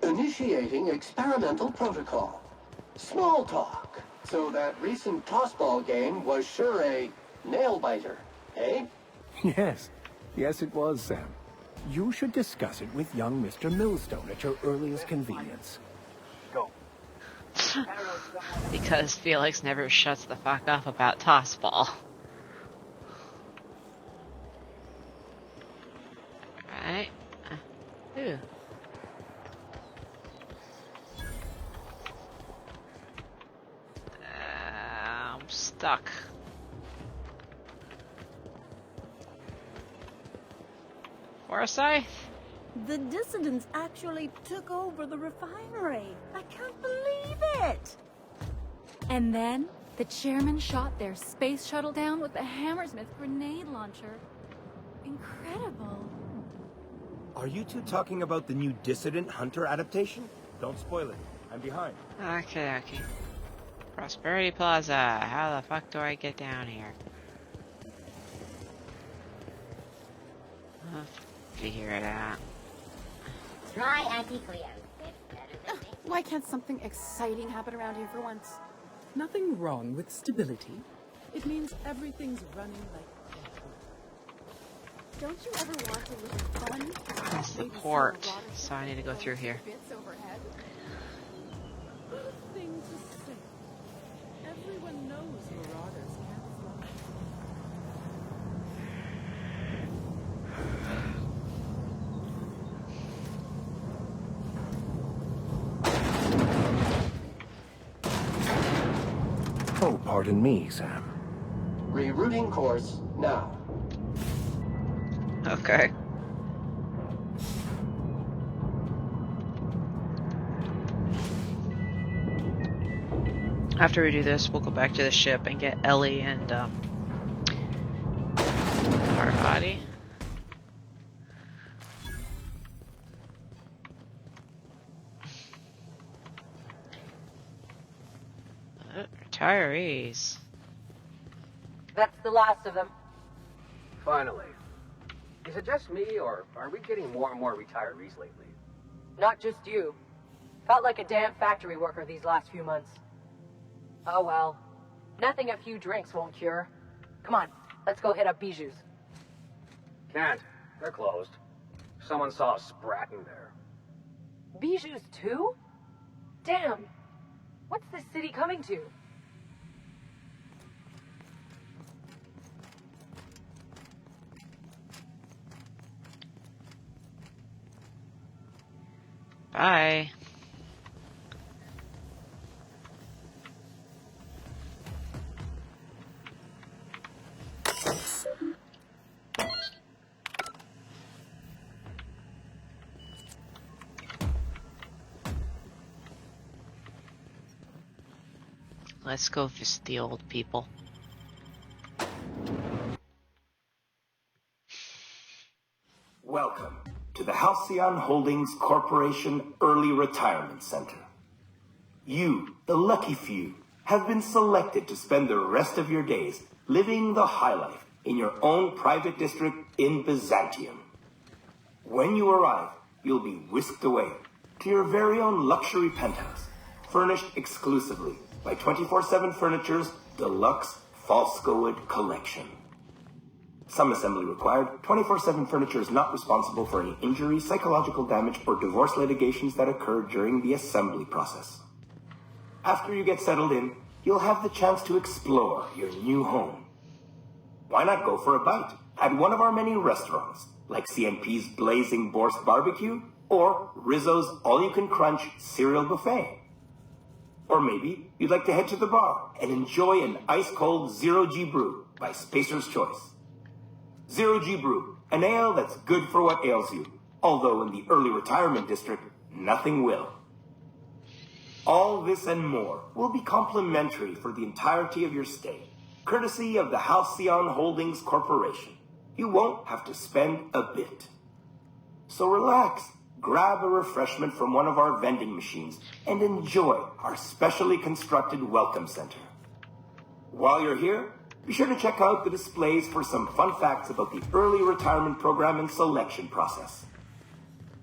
Initiating experimental protocol. Small talk. So that recent tossball game was sure a nail-biter, eh? Yes. Yes, it was, Sam. You should discuss it with young Mr. Millstone at your earliest convenience. Go. Because Felix never shuts the fuck up about tossball. Right. Ooh. I'm stuck. Forsyth? The dissidents actually took over the refinery. I can't believe it. And then the chairman shot their space shuttle down with the Hammersmith grenade launcher. Incredible. Are you two talking about the new Dissident Hunter adaptation? Don't spoil it. I'm behind. Okay. Prosperity Plaza. How the fuck do I get down here? I'll figure it out. Try anti-Cleo. Why can't something exciting happen around here for once? Nothing wrong with stability. It means everything's running like... Don't you ever want a little fun? That's the port, so I need to go through here. Thing to say. Everyone knows Marauders can't fly. Oh, pardon me, Sam. Rerouting course now. Okay. After we do this, we'll go back to the ship and get Ellie and Hardbody. Retirees. That's the last of them. Finally. Is it just me, or are we getting more and more retirees lately? Not just you. Felt like a damn factory worker these last few months. Oh well. Nothing a few drinks won't cure. Come on, let's go hit up Bijou's. Can't. They're closed. Someone saw a sprat in there. Bijou's too? Damn. What's this city coming to? Bye. Let's go visit the old people. Welcome to the Halcyon Holdings Corporation Early Retirement Center. You, the lucky few, have been selected to spend the rest of your days living the high life in your own private district in Byzantium. When you arrive, you'll be whisked away to your very own luxury penthouse, furnished exclusively by 24/7 Furniture's deluxe Falscowood collection. Some assembly required. 24/7 Furniture is not responsible for any injury, psychological damage, or divorce litigations that occur during the assembly process. After you get settled in, you'll have the chance to explore your new home. Why not go for a bite at one of our many restaurants, like CNP's Blazing Borscht Barbecue or Rizzo's All-You-Can-Crunch Cereal Buffet? Or maybe you'd like to head to the bar and enjoy an ice-cold Zero-G Brew by Spacer's Choice. Zero-G Brew, an ale that's good for what ails you, although in the early retirement district, nothing will. All this and more will be complimentary for the entirety of your stay, courtesy of the Halcyon Holdings Corporation. You won't have to spend a bit. So relax, grab a refreshment from one of our vending machines, and enjoy our specially constructed welcome center. While you're here, be sure to check out the displays for some fun facts about the early retirement program and selection process.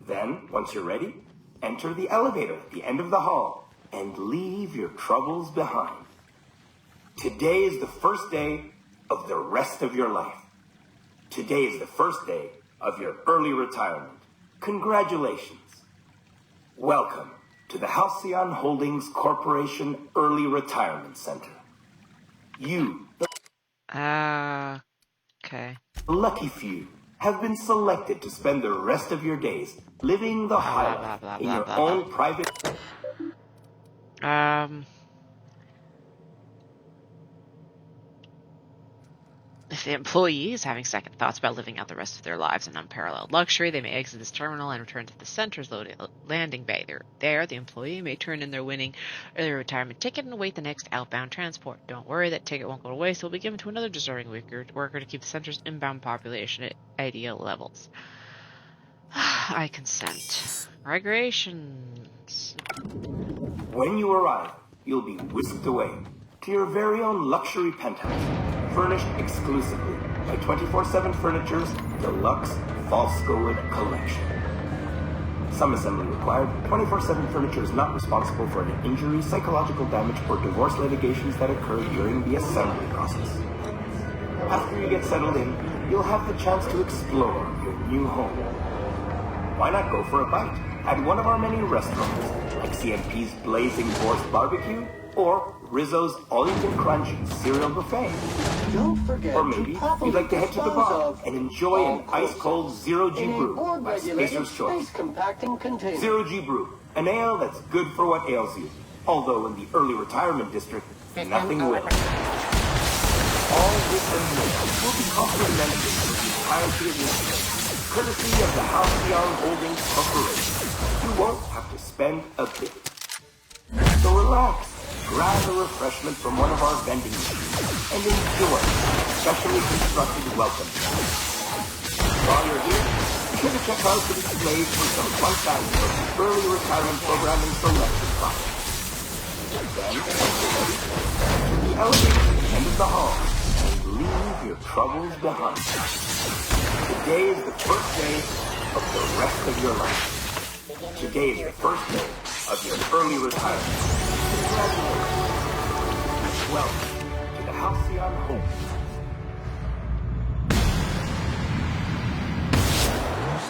Then, once you're ready, enter the elevator at the end of the hall and leave your troubles behind. Today is the first day of the rest of your life. Today is the first day of your early retirement. Congratulations. Welcome to the Halcyon Holdings Corporation Early Retirement Center. You, Okay. the lucky few, have been selected to spend the rest of your days living the high life in your own private... If the employee is having second thoughts about living out the rest of their lives in unparalleled luxury, they may exit this terminal and return to the center's landing bay. There, the employee may turn in their winning early retirement ticket and await the next outbound transport. Don't worry, that ticket won't go to waste. It will be given to another deserving worker to keep the center's inbound population at ideal levels. I consent. Migrations. When you arrive, you'll be whisked away to your very own luxury penthouse, furnished exclusively by 24/7 Furniture's deluxe Falscowood collection. Some assembly required. 24/7 Furniture is not responsible for any injury, psychological damage, or divorce litigations that occur during the assembly process. After you get settled in, you'll have the chance to explore your new home. Why not go for a bite at one of our many restaurants, like CNP's Blazing Borscht Barbecue or Rizzo's All-You-Can-Crunch Cereal Buffet? Don't forget Or maybe you'd like to head to the bar and enjoy an ice-cold Zero-G Brew by Spacer's Choice. Zero-G Brew, an ale that's good for what ails you, although in the early retirement district, nothing will. All this and more will be complimentary for the entirety of your stay, courtesy of the Halcyon Holdings Corporation. You won't have to spend a bit. So relax, grab a refreshment from one of our vending machines, and enjoy our specially constructed welcome center. While you're here, be sure to check out the displays for some fun facts about the early retirement program and selection process. Then, once you're ready, enter the elevator at the end of the hall and leave your troubles behind. Today is the first day of the rest of your life. Today is the first day of your early retirement. Congratulations. Welcome to the Halcyon Home.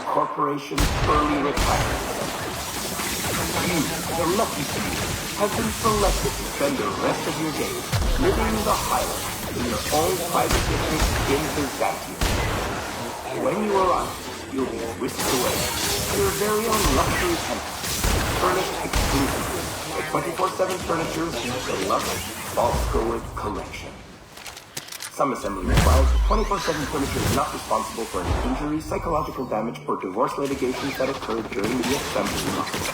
Corporation Early Retirement Center. You, the lucky few, have been selected to spend the rest of your days living the high life in your own private district in Byzantium. When you arrive, you'll be whisked away to your very own luxury penthouse, furnished exclusively by 24/7 Furniture's deluxe Falscowood collection. Some assembly required. 24/7 Furniture is not responsible for any injury, psychological damage, or divorce litigations that occur during the assembly process.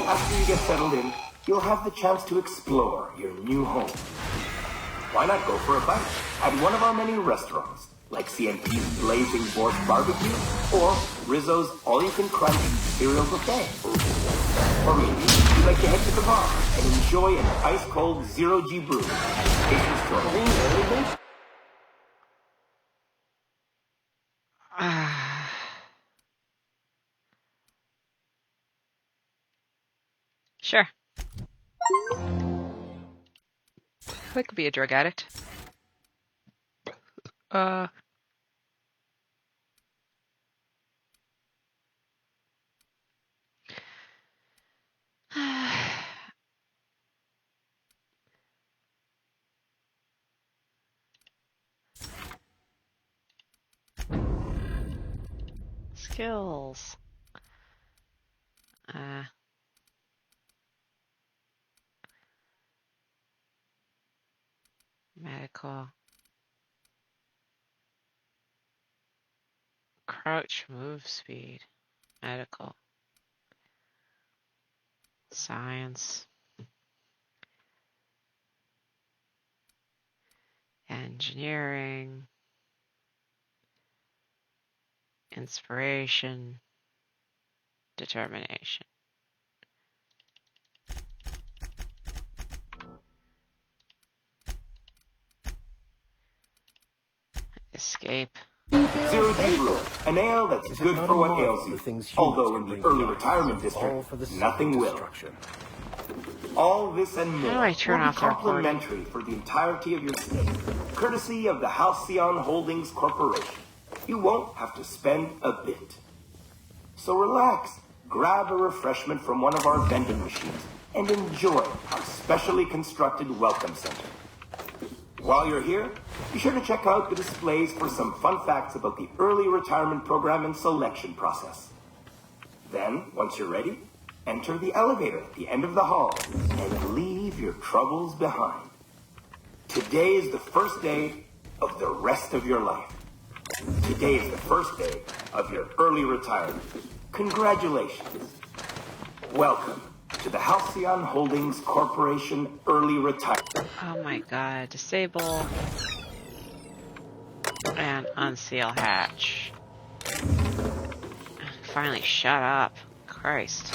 After you get settled in, you'll have the chance to explore your new home. Why not go for a bite at one of our many restaurants, like CNP's Blazing Borscht Barbecue or Rizzo's All-You-Can-Crunch Cereal Buffet? Or maybe you'd like to head to the bar and enjoy an ice-cold Zero-G Brew. Spacer's Choice. Sure. I could be a drug addict. Skills. Medical. Crouch move speed. Medical. Science. Engineering. Inspiration. Determination. Escape. Zero Brew, an ale that's good for what ails you. Although in the early retirement district, nothing will. All this and more How do I turn will be off the recording? complimentary for the entirety of your stay, courtesy of the Halcyon Holdings Corporation. You won't have to spend a bit. So relax, grab a refreshment from one of our vending machines, and enjoy our specially constructed welcome center. While you're here, be sure to check out the displays for some fun facts about the early retirement program and selection process. Then, once you're ready, enter the elevator at the end of the hall and leave your troubles behind. Today is the first day of the rest of your life. Today is the first day of your early retirement. Congratulations. Welcome to the Halcyon Holdings Corporation Early Retirement. Oh my god. Disable. And unseal hatch. Finally, shut up. Christ.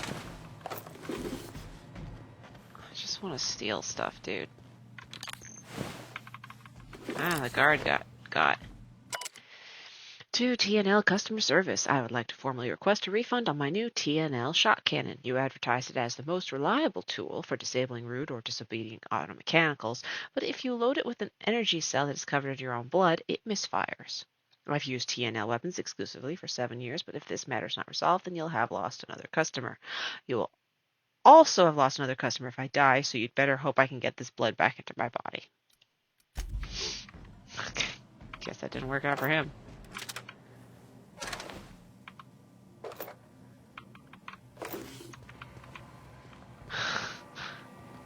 I just want to steal stuff, dude. Ah, the guard got. To TNL customer service, I would like to formally request a refund on my new TNL shot cannon. You advertised it as the most reliable tool for disabling rude or disobedient automechanicals, but if you load it with an energy cell that is covered in your own blood, it misfires. I've used TNL weapons exclusively for 7 years, but if this matter is not resolved, then you'll have lost another customer. You will also have lost another customer if I die, so you'd better hope I can get this blood back into my body. Okay. Guess that didn't work out for him.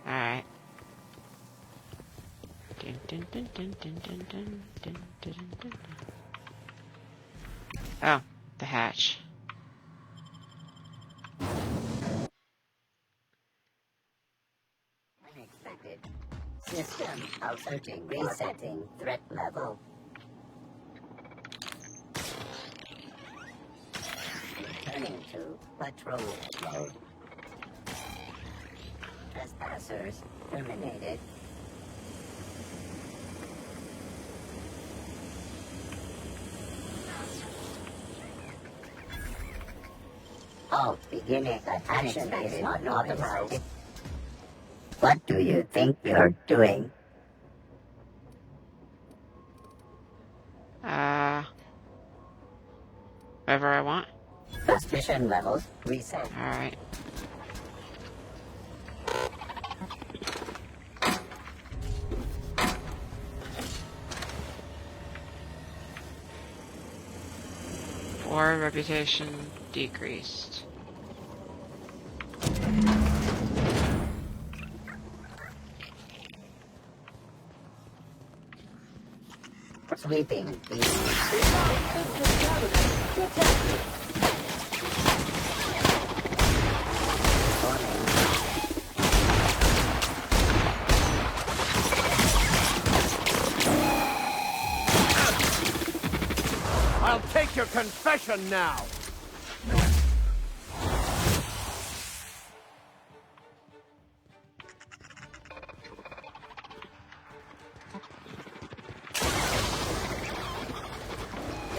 Alright. Oh, the hatch. Unexpected. System outsearching, resetting threat level. Returning to patrol mode. Trespassers terminated. Halt beginning action is not authorized. What do you think you're doing? Whatever I want. Suspicion levels reset. Alright. Or reputation decreased. Sweeping. I'll take your confession now.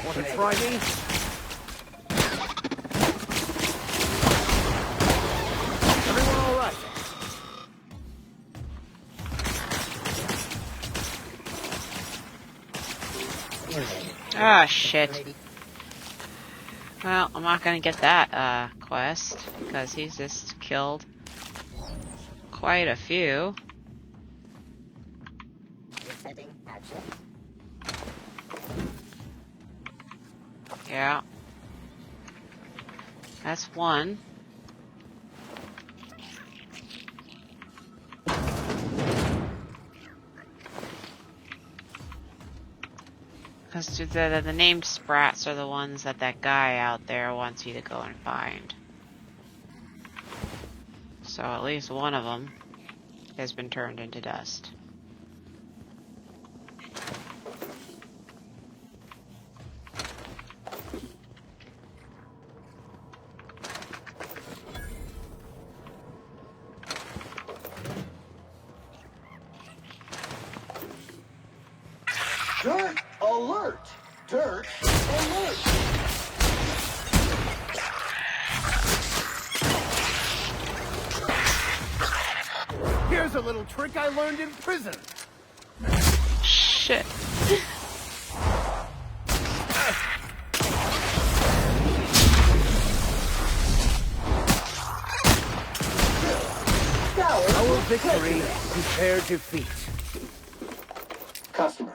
Want to try me? Everyone all right? Ah, shit. Well, I'm not gonna get that, quest, because he's just killed quite a few. Resetting action. Yeah. That's one. Because the named sprats are the ones that guy out there wants you to go and find. So at least one of them has been turned into dust. Dirt alert! Dirt alert! Here's a little trick I learned in prison. Shit. Our victory, prepare defeat. Customer,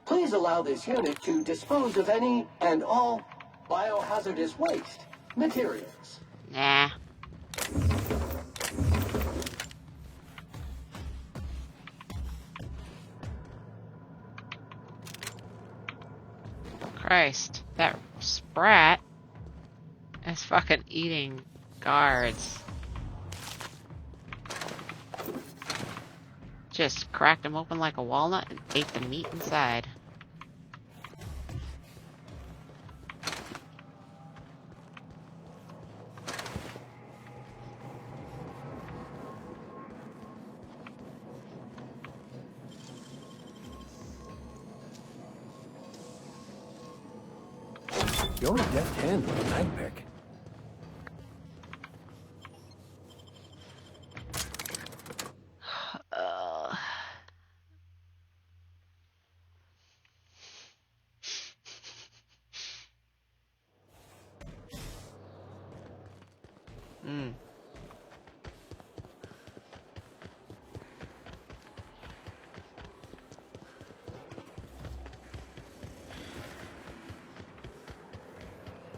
please allow this unit to dispose of any and all biohazardous waste materials. Nah. Christ, that sprat is fucking eating guards. Just cracked him open like a walnut and ate the meat inside. You're a deft hand with a knife pick.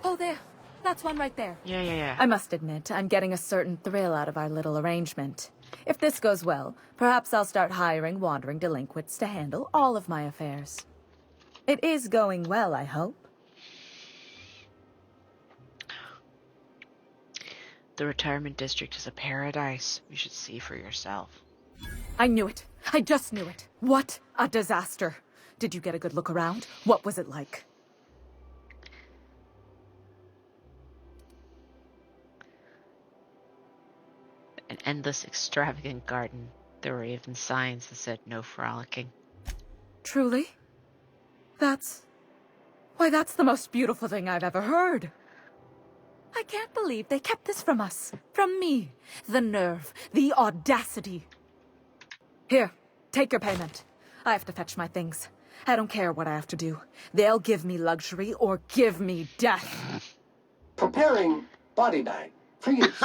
Oh, there. That's one right there. Yeah. I must admit, I'm getting a certain thrill out of our little arrangement. If this goes well, perhaps I'll start hiring wandering delinquents to handle all of my affairs. It is going well, I hope. The retirement district is a paradise. You should see for yourself. I knew it. I just knew it. What a disaster. Did you get a good look around? What was it like? An endless, extravagant garden. There were even signs that said no frolicking. Truly? Why, that's the most beautiful thing I've ever heard. I can't believe they kept this from us. From me. The nerve. The audacity. Here, take your payment. I have to fetch my things. I don't care what I have to do. They'll give me luxury or give me death. Preparing body bag for use.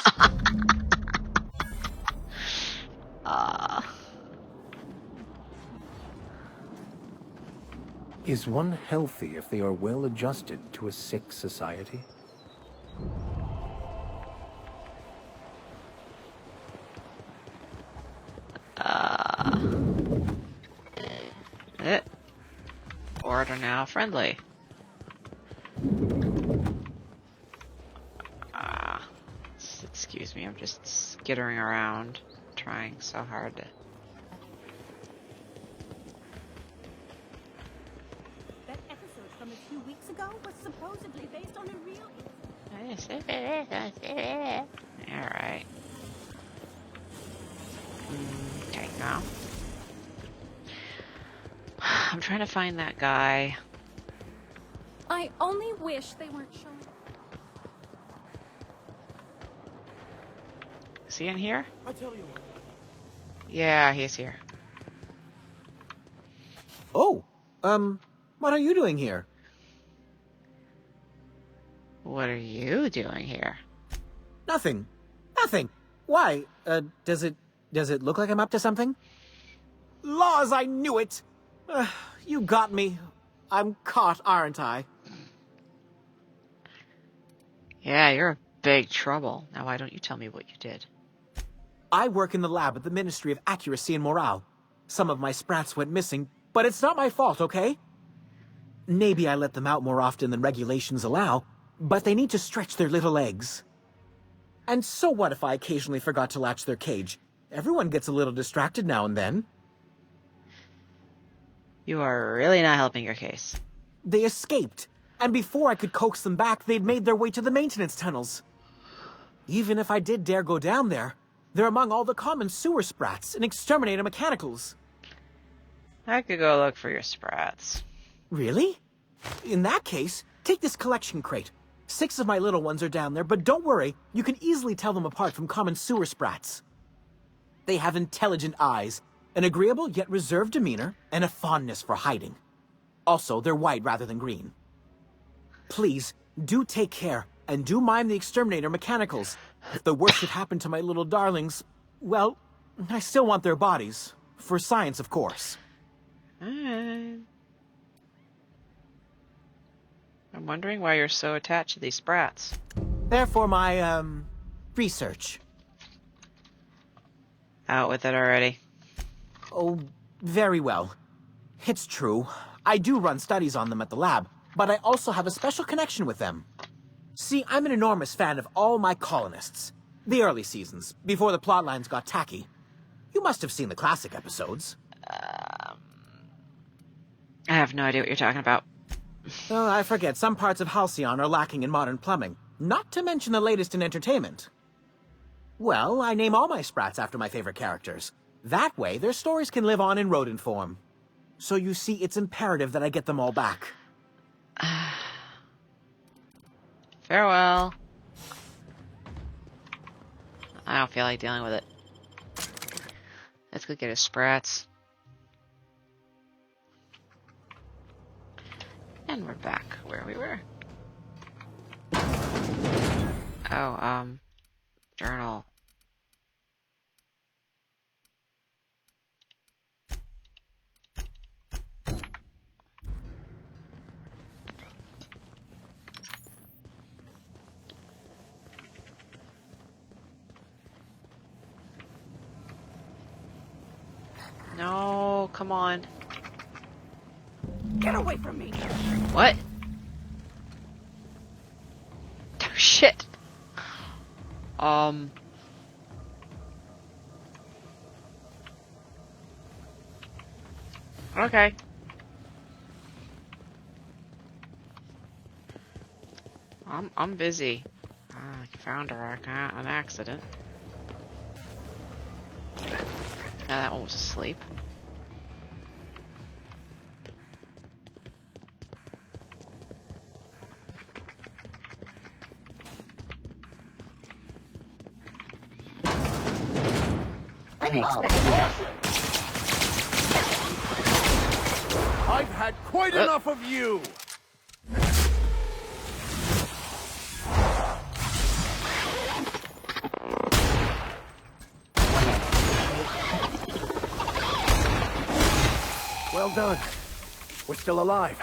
Is one healthy if they are well adjusted to a sick society? Order now friendly. Excuse me, I'm just skittering around, trying so hard to... That episode from a few weeks ago was supposedly based on a real... Alright. Okay, now. I'm trying to find that guy. I only wish they weren't showing. Is he in here? I tell you. Yeah, he's here. Oh, what are you doing here? What are you doing here? Nothing. Nothing. Why? Does it look like I'm up to something? Laws, I knew it! You got me. I'm caught, aren't I? Yeah, you're in big trouble. Now why don't you tell me what you did? I work in the lab at the Ministry of Accuracy and Morale. Some of my sprats went missing, but it's not my fault, okay? Maybe I let them out more often than regulations allow, but they need to stretch their little legs. And so what if I occasionally forgot to latch their cage? Everyone gets a little distracted now and then. You are really not helping your case. They escaped, and before I could coax them back, they'd made their way to the maintenance tunnels. Even if I did dare go down there, they're among all the common sewer sprats and exterminator mechanicals. I could go look for your sprats. Really? In that case, take this collection crate. 6 of my little ones are down there, but don't worry, you can easily tell them apart from common sewer sprats. They have intelligent eyes, an agreeable yet reserved demeanor, and a fondness for hiding. Also, they're white rather than green. Please, do take care, and do mind the exterminator mechanicals. If the worst should happen to my little darlings, well, I still want their bodies. For science, of course. I'm wondering why you're so attached to these sprats. They're for my, research. Out with it already. Oh, very well. It's true. I do run studies on them at the lab, but I also have a special connection with them. See, I'm an enormous fan of all my colonists. The early seasons, before the plotlines got tacky. You must have seen the classic episodes. I have no idea what you're talking about. Oh, I forget, some parts of Halcyon are lacking in modern plumbing, not to mention the latest in entertainment. Well, I name all my sprats after my favorite characters. That way, their stories can live on in rodent form. So you see, it's imperative that I get them all back. Farewell. I don't feel like dealing with it. Let's go get his sprats. And we're back where we were. Oh, journal. No, come on. Get away from me! What? Oh, shit. Okay. I'm busy. I found her an accident. Now that one was asleep. I've had quite enough of you! Well done. We're still alive.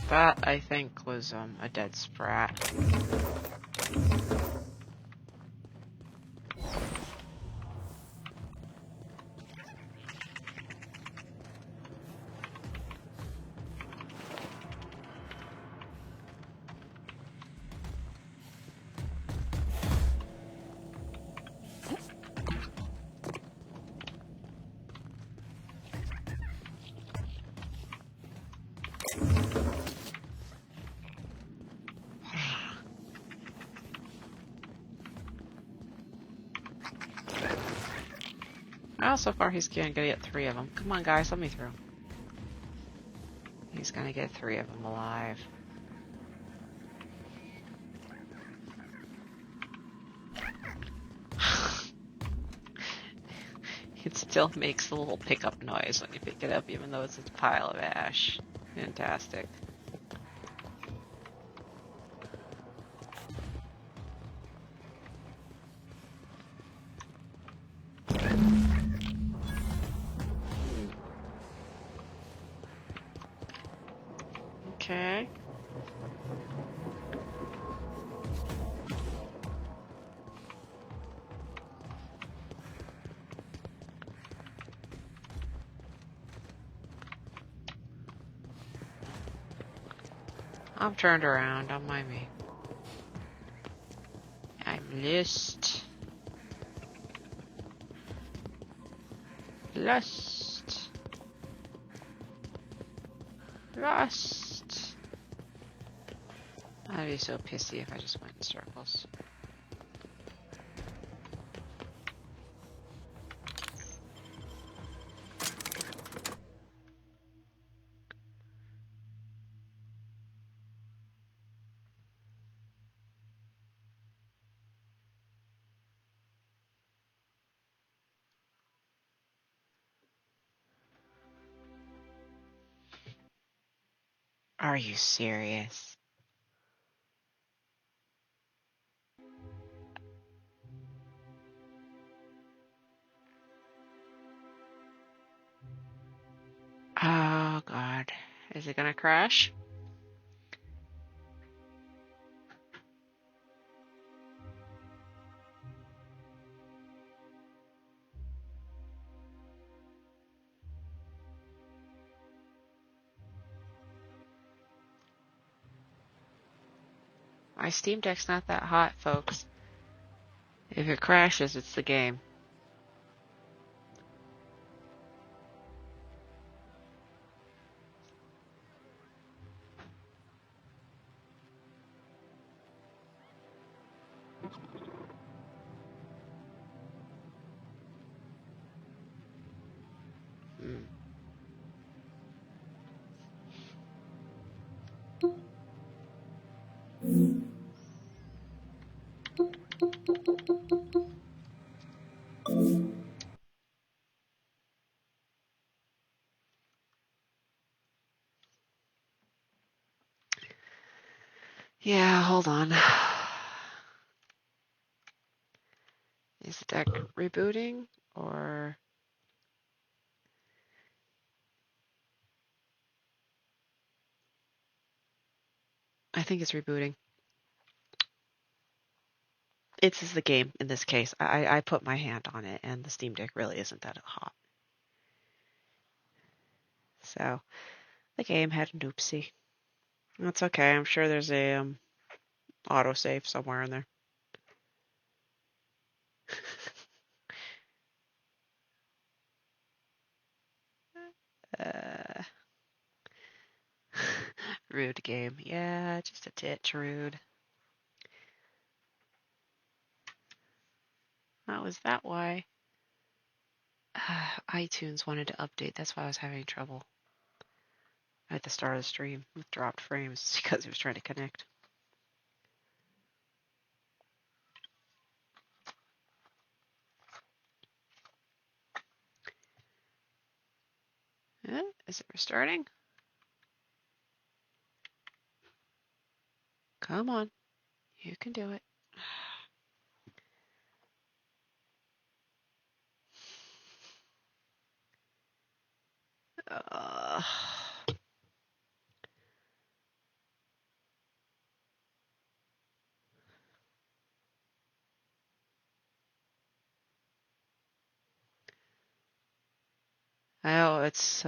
That, I think, was a dead sprat. Well, so far he's gonna get 3 of them. Come on, guys, let me through. He's gonna get 3 of them alive. It still makes a little pickup noise when you pick it up, even though it's a pile of ash. Fantastic. Okay. I'm turned around, don't mind me. I'm lost. Lost. Lost. I'd be so pissy if I just went in circles. Are you serious? Oh god. Is it gonna crash? My Steam Deck's not that hot, folks. If it crashes, it's the game. Hmm. Yeah, hold on. Is the deck rebooting or... I think it's rebooting. It's the game in this case. I put my hand on it and the Steam Deck really isn't that hot. So the game had an oopsie. That's okay. I'm sure there's a autosave somewhere in there. Uh, rude game. Yeah, just a titch rude. Oh, is that why? iTunes wanted to update. That's why I was having trouble at the start of the stream with dropped frames because it was trying to connect. Is it restarting? Come on. You can do it. Oh, it's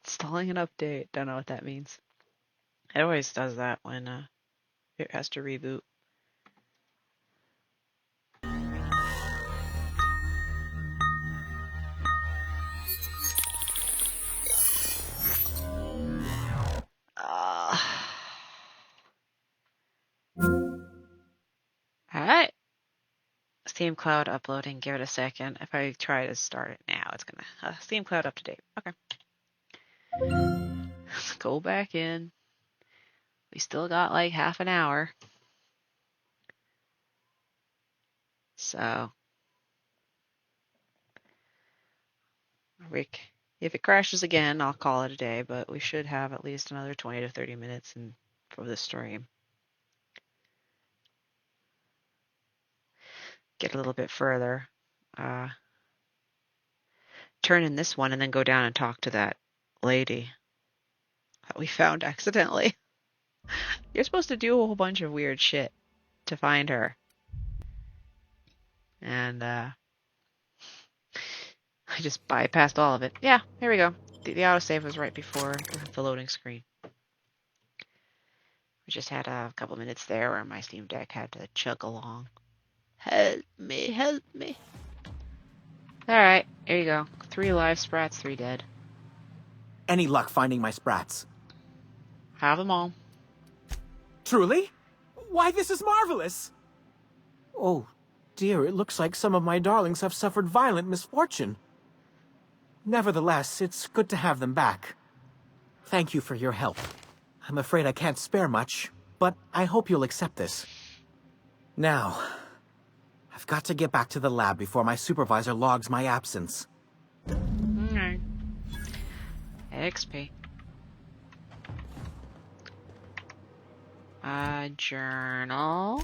installing an update. Don't know what that means. It always does that when it has to reboot. Alright. Steam Cloud uploading. Give it a second. If I try to start it now, it's gonna... Steam Cloud up to date. Okay. Let's go back in. We still got like half an hour. So... If it crashes again, I'll call it a day, but we should have at least another 20 to 30 minutes for the stream. Get a little bit further. Turn in this one and then go down and talk to that lady that we found accidentally. You're supposed to do a whole bunch of weird shit to find her. And I just bypassed all of it. Yeah, here we go. The autosave was right before the loading screen. We just had a couple minutes there where my Steam Deck had to chug along. Help me, help me. Alright, here you go. 3 live sprats, 3 dead. Any luck finding my sprats? Have them all. Truly? Why, this is marvelous! Oh, dear, it looks like some of my darlings have suffered violent misfortune. Nevertheless, it's good to have them back. Thank you for your help. I'm afraid I can't spare much, but I hope you'll accept this. Now, I've got to get back to the lab before my supervisor logs my absence. Alright. XP. Journal.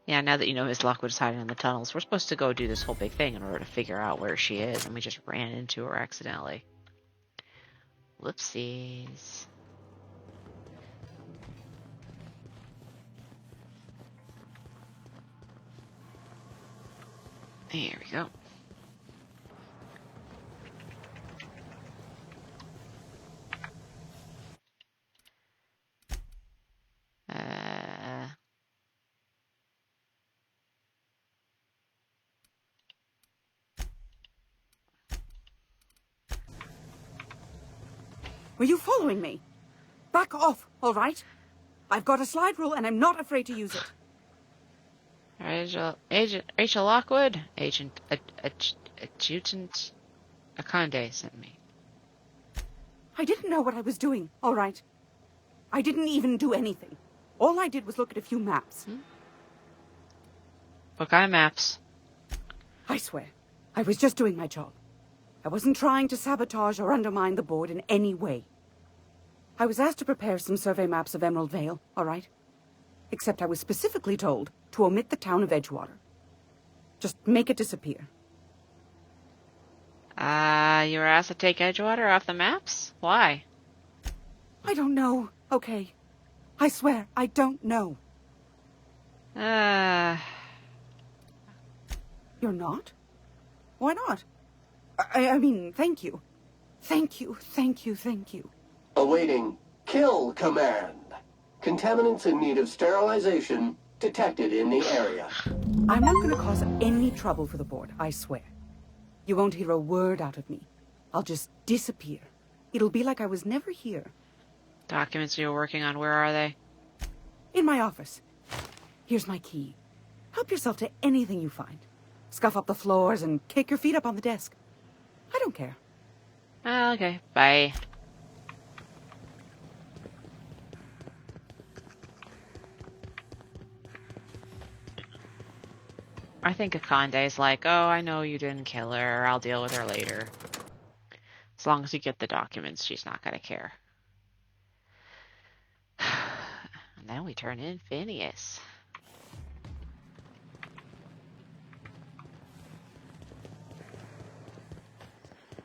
Yeah, now that you know Miss Lockwood is hiding in the tunnels, we're supposed to go do this whole big thing in order to figure out where she is, and we just ran into her accidentally. Whoopsies. There we go. Were you following me? Back off, all right? I've got a slide rule and I'm not afraid to use it. Rachel Lockwood, Adjutant Akande sent me. I didn't know what I was doing, all right? I didn't even do anything. All I did was look at a few maps. What kind of maps? I swear, I was just doing my job. I wasn't trying to sabotage or undermine the board in any way. I was asked to prepare some survey maps of Emerald Vale, all right? Except I was specifically told to omit the town of Edgewater. Just make it disappear. You were asked to take Edgewater off the maps? Why? I don't know, okay? I swear, I don't know. You're not? Why not? I mean, thank you. Thank you, thank you, thank you. Awaiting kill command. Contaminants in need of sterilization detected in the area. I'm not going to cause any trouble for the board, I swear. You won't hear a word out of me. I'll just disappear. It'll be like I was never here. Documents you were working on, where are they? In my office. Here's my key. Help yourself to anything you find. Scuff up the floors and kick your feet up on the desk. I don't care. Okay, bye. I think Akande's like, oh, I know you didn't kill her. I'll deal with her later. As long as you get the documents, she's not going to care. And then we turn in Phineas.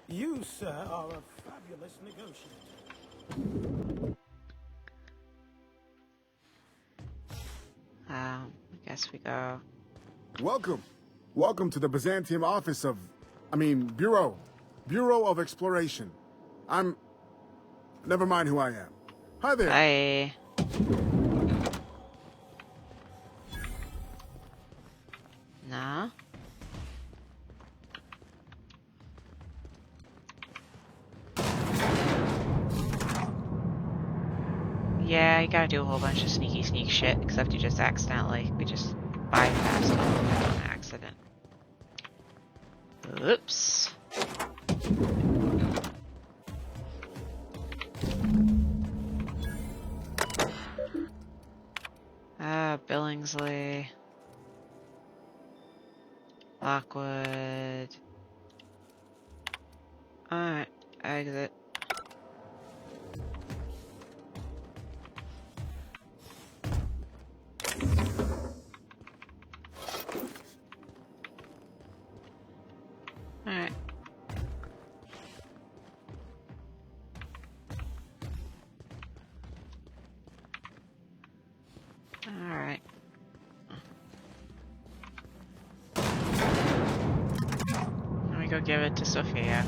You, sir, are a fabulous negotiator. I guess we go. Welcome. Welcome to the Byzantium office of... Bureau. Bureau of Exploration. Never mind who I am. Hi there. Hi. Nah. Yeah, you gotta do a whole bunch of sneak shit, except you just accidentally. We just bypassed it on accident. Oops. Billingsley. Lockwood. Alright, exit. Alright. Alright. Let me go give it to Sophia.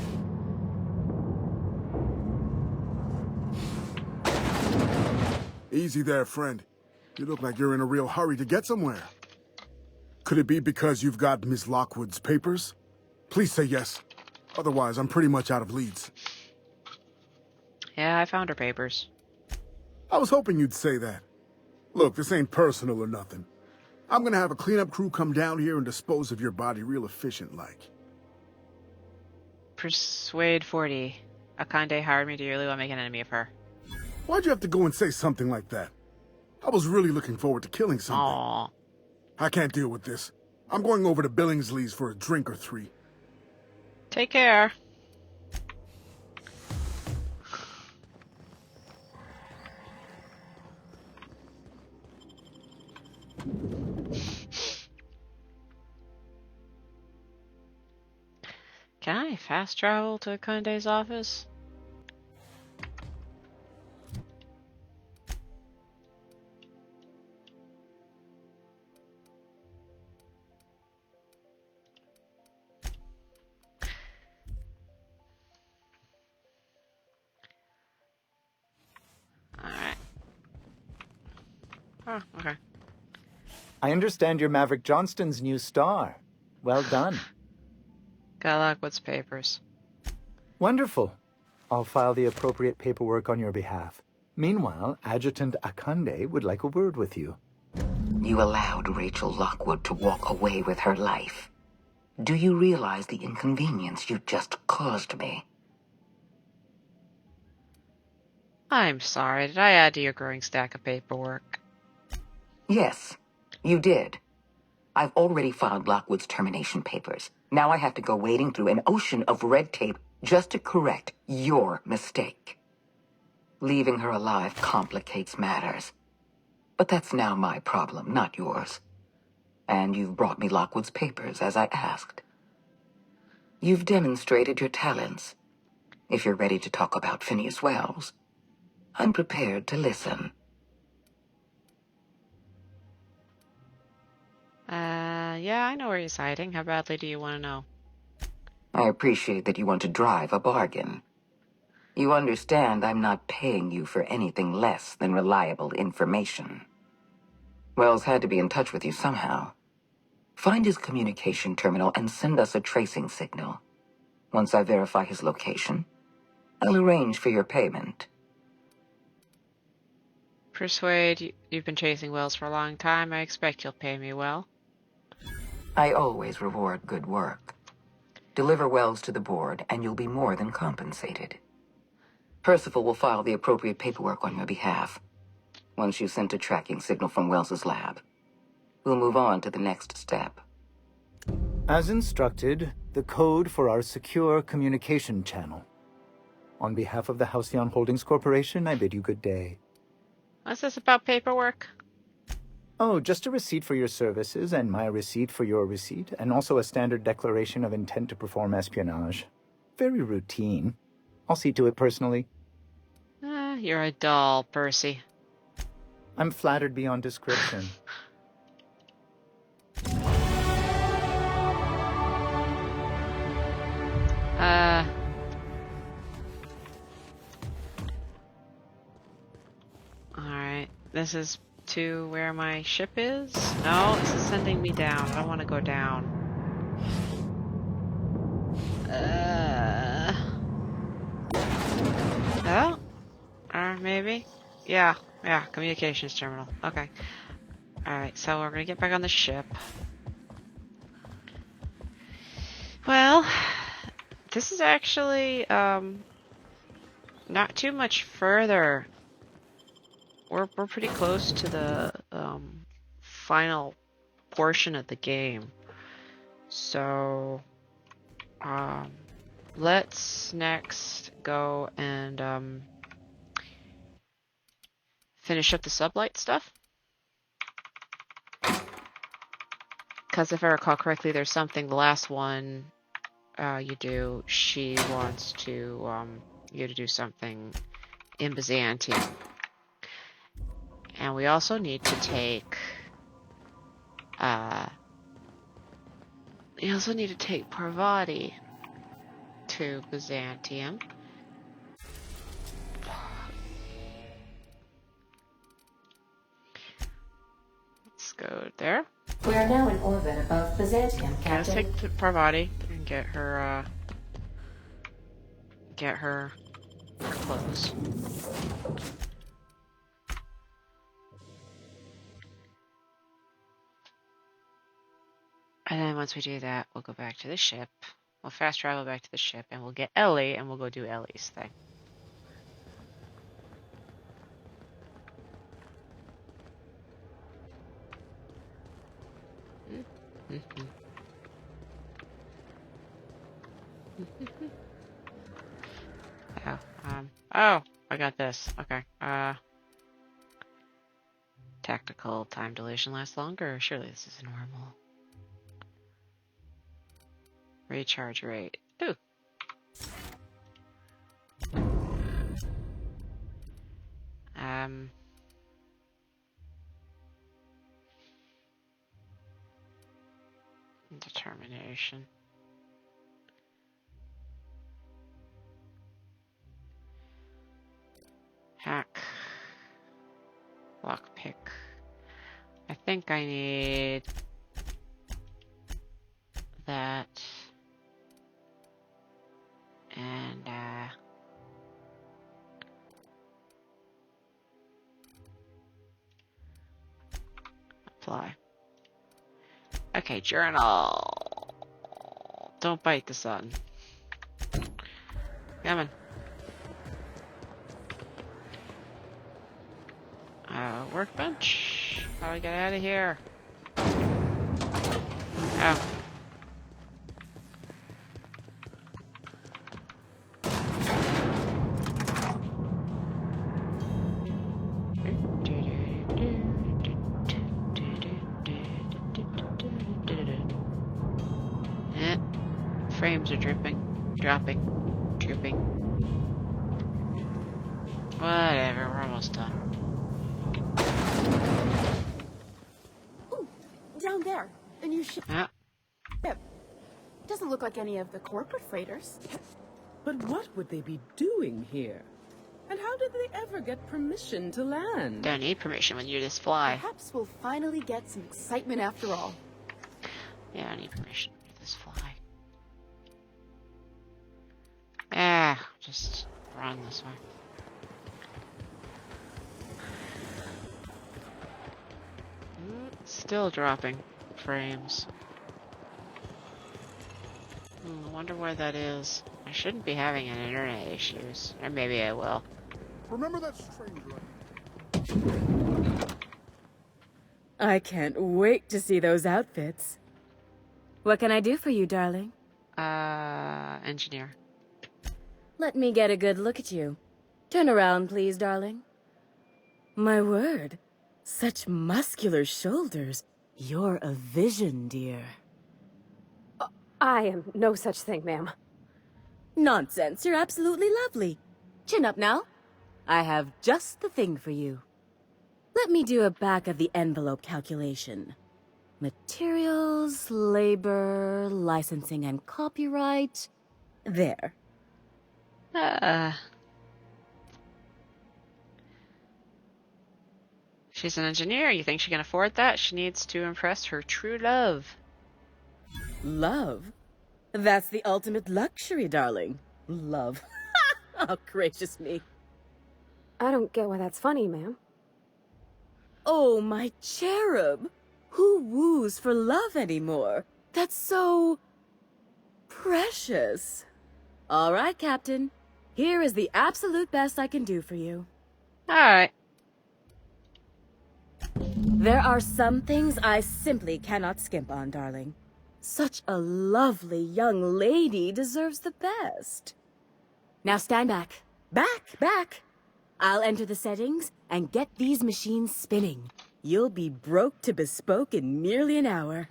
Easy there, friend. You look like you're in a real hurry to get somewhere. Could it be because you've got Miss Lockwood's papers? Please say yes. Otherwise, I'm pretty much out of leads. Yeah, I found her papers. I was hoping you'd say that. Look, this ain't personal or nothing. I'm gonna have a cleanup crew come down here and dispose of your body real efficient-like. Persuade 40. Akande hired me to really want to make an enemy of her. Why'd you have to go and say something like that? I was really looking forward to killing something. Aww. I can't deal with this. I'm going over to Billingsley's for a drink or three. Take care. Can I fast travel to Akande's office? Alright. Oh, okay. I understand you're Maverick Johnston's new star. Well done. Got Lockwood's papers. Wonderful. I'll file the appropriate paperwork on your behalf. Meanwhile, Adjutant Akande would like a word with you. You allowed Rachel Lockwood to walk away with her life. Do you realize the inconvenience you just caused me? I'm sorry. Did I add to your growing stack of paperwork? Yes, you did. I've already filed Lockwood's termination papers. Now I have to go wading through an ocean of red tape just to correct your mistake. Leaving her alive complicates matters. But that's now my problem, not yours. And you've brought me Lockwood's papers, as I asked. You've demonstrated your talents. If you're ready to talk about Phineas Wells, I'm prepared to listen. Yeah, I know where he's hiding. How badly do you want to know? I appreciate that you want to drive a bargain. You understand I'm not paying you for anything less than reliable information. Wells had to be in touch with you somehow. Find his communication terminal and send us a tracing signal. Once I verify his location, I'll arrange for your payment. Persuade, you've been chasing Wells for a long time. I expect you'll pay me well. I always reward good work. Deliver Wells to the board, and you'll be more than compensated. Percival will file the appropriate paperwork on your behalf. Once you've sent a tracking signal from Wells's lab, we'll move on to the next step. As instructed, the code for our secure communication channel. On behalf of the Halcyon Holdings Corporation, I bid you good day. What's this about paperwork? Oh, just a receipt for your services and my receipt for your receipt, and also a standard declaration of intent to perform espionage. Very routine. I'll see to it personally. You're a doll, Percy. I'm flattered beyond description. Alright, this is to where my ship is? No, this is sending me down. I don't want to go down. Oh? Or maybe? Yeah, communications terminal. Okay. Alright, so we're gonna get back on the ship. Well, this is actually, not too much further. We're pretty close to the, final portion of the game. So, let's next go and finish up the sublight stuff. Because if I recall correctly, there's something, the last one you do, she wants to, you to do something in Byzantium. And we also need to take, Parvati to Byzantium. Let's go there. We are now in orbit above Byzantium, Captain. Let's take Parvati and get her clothes. And then once we do that, we'll go back to the ship. We'll fast travel back to the ship, and we'll get Ellie, and we'll go do Ellie's thing. Oh, I got this. Okay. Tactical time dilation lasts longer. Surely this is normal. Recharge rate. Ooh. Determination. Hack. Lockpick. I think I need that. And, apply. Okay, journal. Don't bite the sun. Come on. Workbench. How do I get out of here? Oh. Frames are dropping. Whatever, we're almost done. Ooh, down there, the new ship. Doesn't look like any of the corporate freighters. But what would they be doing here? And how did they ever get permission to land? Don't need permission when you just fly. Perhaps we'll finally get some excitement after all. Yeah, I don't need permission when you just fly. Just run this way. Still dropping frames. I wonder why that is. I shouldn't be having any internet issues. Or maybe I will. Remember that stranger? I can't wait to see those outfits. What can I do for you, darling? Engineer. Let me get a good look at you. Turn around, please, darling. My word. Such muscular shoulders. You're a vision, dear. I am no such thing, ma'am. Nonsense. You're absolutely lovely. Chin up now. I have just the thing for you. Let me do a back-of-the-envelope calculation. Materials, labor, licensing and copyright. There. She's an engineer. You think she can afford that? She needs to impress her true love. Love? That's the ultimate luxury, darling. Love. Oh, gracious me. I don't get why that's funny, ma'am. Oh, my cherub. Who woos for love anymore? That's so... precious. All right, Captain. Here is the absolute best I can do for you. All right. There are some things I simply cannot skimp on, darling. Such a lovely young lady deserves the best. Now stand back. Back! I'll enter the settings and get these machines spinning. You'll be broke to bespoke in merely an hour.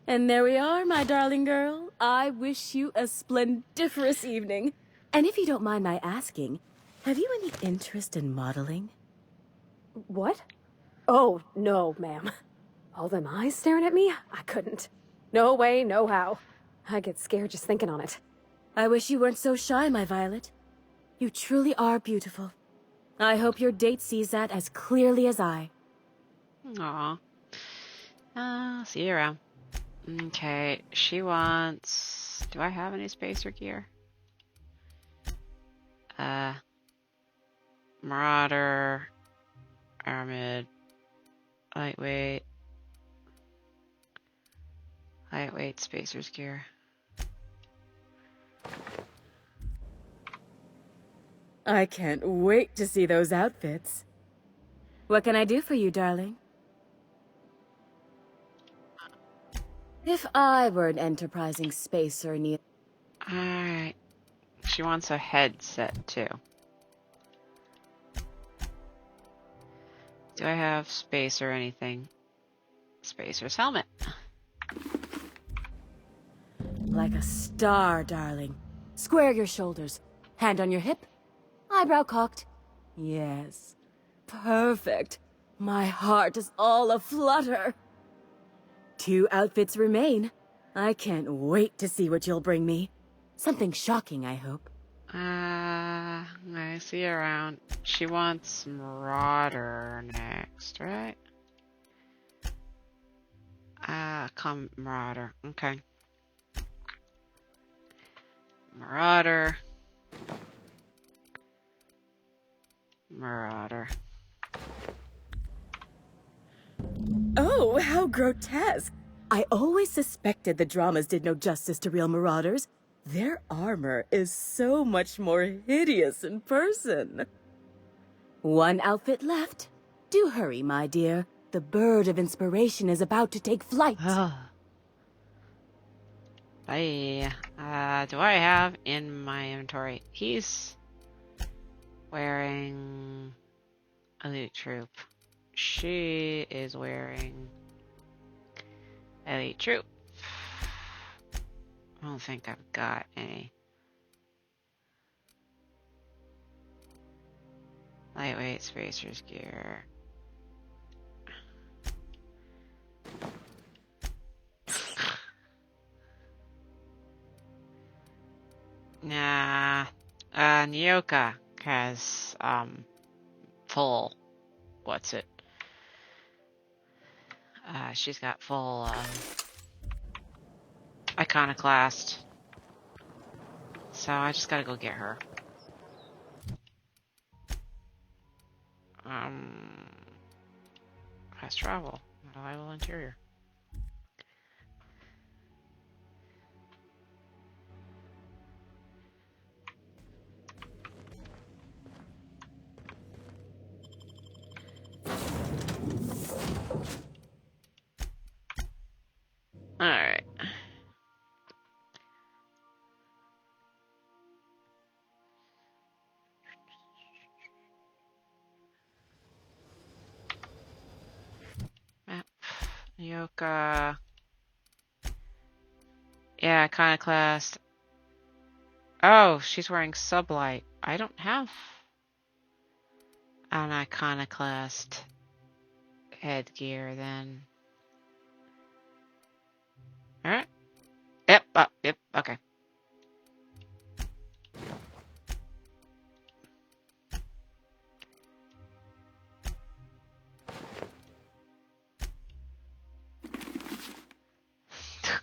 And there we are, my darling girl. I wish you a splendiferous evening. And if you don't mind my asking, have you any interest in modeling? What? Oh, no, ma'am. All them eyes staring at me? I couldn't. No way, no how. I get scared just thinking on it. I wish you weren't so shy, my Violet. You truly are beautiful. I hope your date sees that as clearly as I. Aw. See you around. Okay, she wants... Do I have any spacer gear? Marauder, Aramid, lightweight spacers gear. I can't wait to see those outfits. What can I do for you, darling? If I were an enterprising spacer, Neil... Alright. She wants a headset, too. Do I have space or anything? Spacer's helmet. Like a star, darling. Square your shoulders. Hand on your hip. Eyebrow cocked. Yes. Perfect. My heart is all aflutter. 2 outfits remain. I can't wait to see what you'll bring me. Something shocking, I hope. I see her around. She wants Marauder next, right? Come Marauder. Okay. Marauder. Oh, how grotesque! I always suspected the dramas did no justice to real marauders. Their armor is so much more hideous in person. 1 outfit left. Do hurry, my dear. The bird of inspiration is about to take flight. Bye. Do I have in my inventory? He's wearing Elite Troop. She is wearing Elite Troop. I don't think I've got any. Lightweight spacers gear. Nah. Nyoka has, full... What's it? She's got full, Iconoclast. So I just gotta go get her. Fast travel. Reliable interior. Alright. Map. Nyoka. Yeah, Iconoclast. Oh, she's wearing Sublight. I don't have an Iconoclast headgear then. Alright. Yep, okay.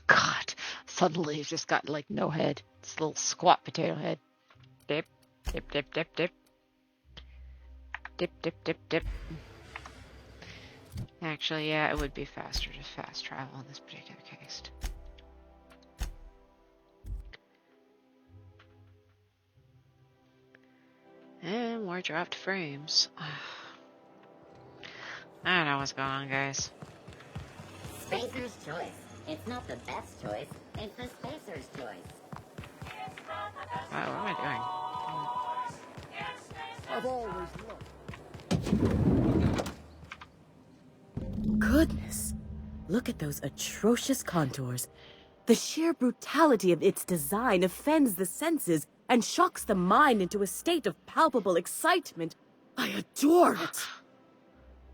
God, suddenly he's just got like no head. It's a little squat potato head. Dip, dip, dip, dip, dip. Dip, dip, dip, dip. Actually, yeah, it would be faster to fast travel in this particular case. And more dropped frames. I don't know what's going on, guys. Spacer's choice. It's not the best choice. It's the Spacer's choice. Wow, what am I doing? I've always loved. Goodness. Look at those atrocious contours. The sheer brutality of its design offends the senses and shocks the mind into a state of palpable excitement. I adore it.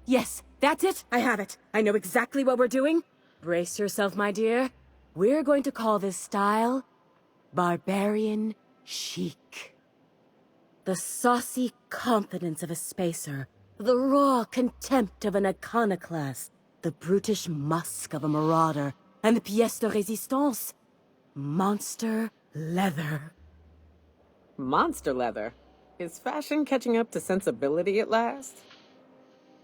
Yes, that's it. I have it. I know exactly what we're doing. Brace yourself, my dear. We're going to call this style Barbarian Chic. The saucy confidence of a spacer, the raw contempt of an iconoclast, the brutish musk of a marauder, and the pièce de résistance, monster leather. Monster leather? Is fashion catching up to sensibility at last?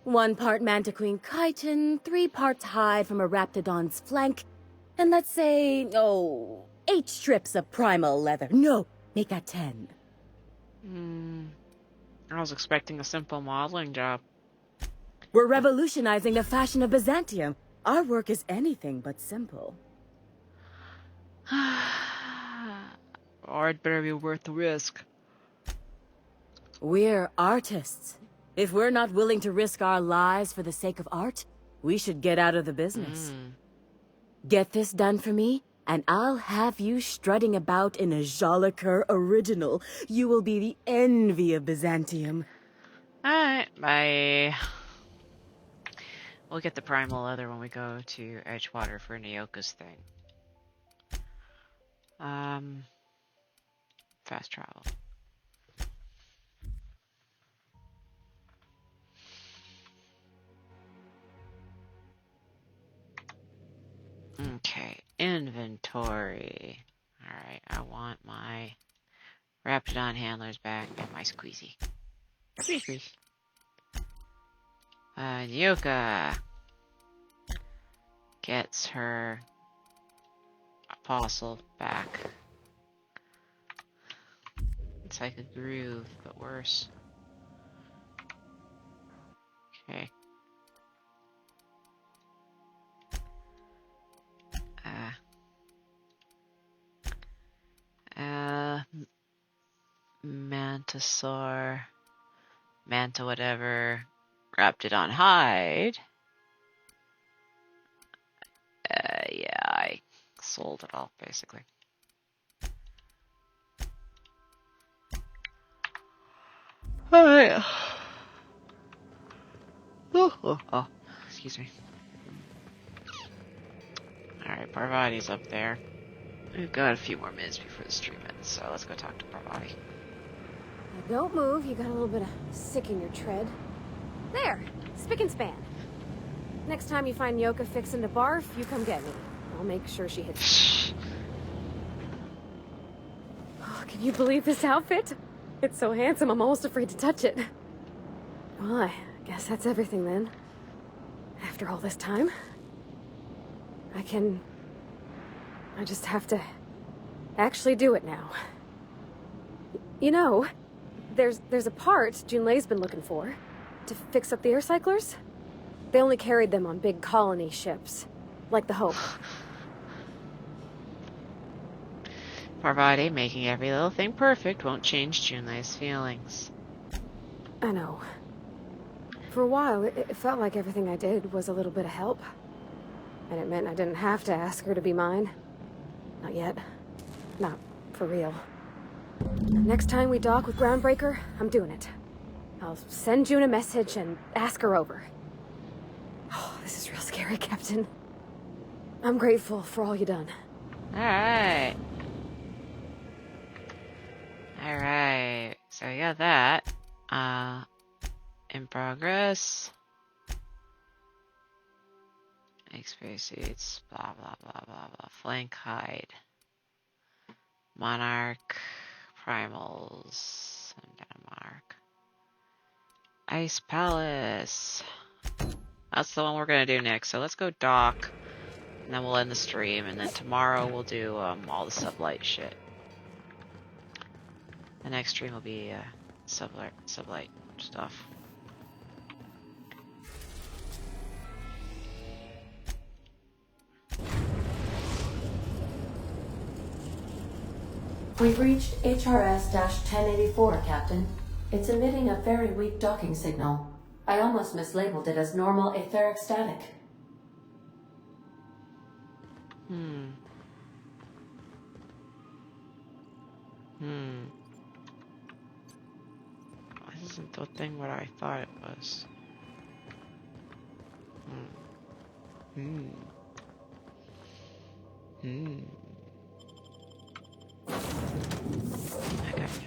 1 part Mantiqueen chitin, 3 parts hide from a Raptidon's flank, and let's say, 8 strips of primal leather. No, make that 10. I was expecting a simple modeling job. We're revolutionizing the fashion of Byzantium. Our work is anything but simple. Or it better be worth the risk. We're artists. If we're not willing to risk our lives for the sake of art, we should get out of the business. Get this done for me, and I'll have you strutting about in a Jolicoeur original. You will be the envy of Byzantium. Alright, bye. We'll get the primal leather when we go to Edgewater for Nyoka's thing. Fast travel. Okay, inventory. Alright, I want my Raptidon handlers back and my Squeezy. Squeeze. Nyoka gets her apostle back. It's like a groove, but worse. Okay. Mantisaur, Manta whatever, Raptidon hide. Yeah, I sold it all basically. Alright. Oh, excuse me. Alright, Parvati's up there. We've got a few more minutes before the stream ends, so let's go talk to Parvati. Don't move, you got a little bit of sick in your tread. There, spick and span. Next time you find Nyoka fixing to barf, you come get me. I'll make sure she hits. Oh, can you believe this outfit? It's so handsome, I'm almost afraid to touch it. Well, I guess that's everything then. After all this time, I just have to actually do it now. You know, there's a part Junlei's been looking for to fix up the air cyclers. They only carried them on big colony ships, like the Hope. Parvati, making every little thing perfect won't change Junlei's feelings. I know. For a while, it felt like everything I did was a little bit of help. And it meant I didn't have to ask her to be mine. Not yet. Not for real. Next time we dock with Groundbreaker, I'm doing it. I'll send June a message and ask her over. Oh, this is real scary, Captain. I'm grateful for all you done. Alright. Alright. So we got that. In progress. Make spacesuits. Blah blah blah blah blah. Flank hide. Monarch. Primals. I'm down Monarch. Ice Palace. That's the one we're gonna do next. So let's go dock, and then we'll end the stream, and then tomorrow we'll do all the sublight shit. The next stream will be sublight stuff. We've reached HRS-1084, Captain. It's emitting a very weak docking signal. I almost mislabeled it as normal etheric static. This isn't the thing what I thought it was.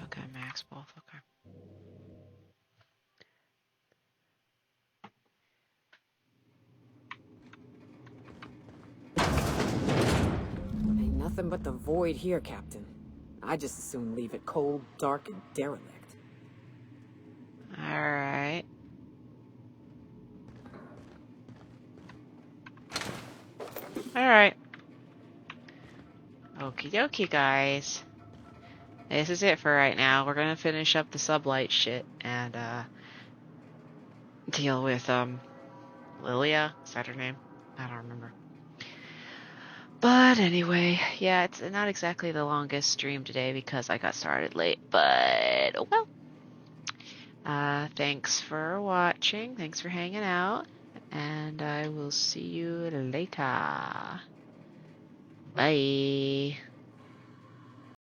Okay, max both, okay. Ain't nothing but the void here, Captain. I'd just as soon leave it cold, dark, and derelict. Alright. Alright. Okie dokie, guys. This is it for right now. We're gonna finish up the sublight shit and, deal with, Lilia? Is that her name? I don't remember. But anyway, yeah, it's not exactly the longest stream today because I got started late, but oh well. Thanks for watching, thanks for hanging out, and I will see you later. Bye.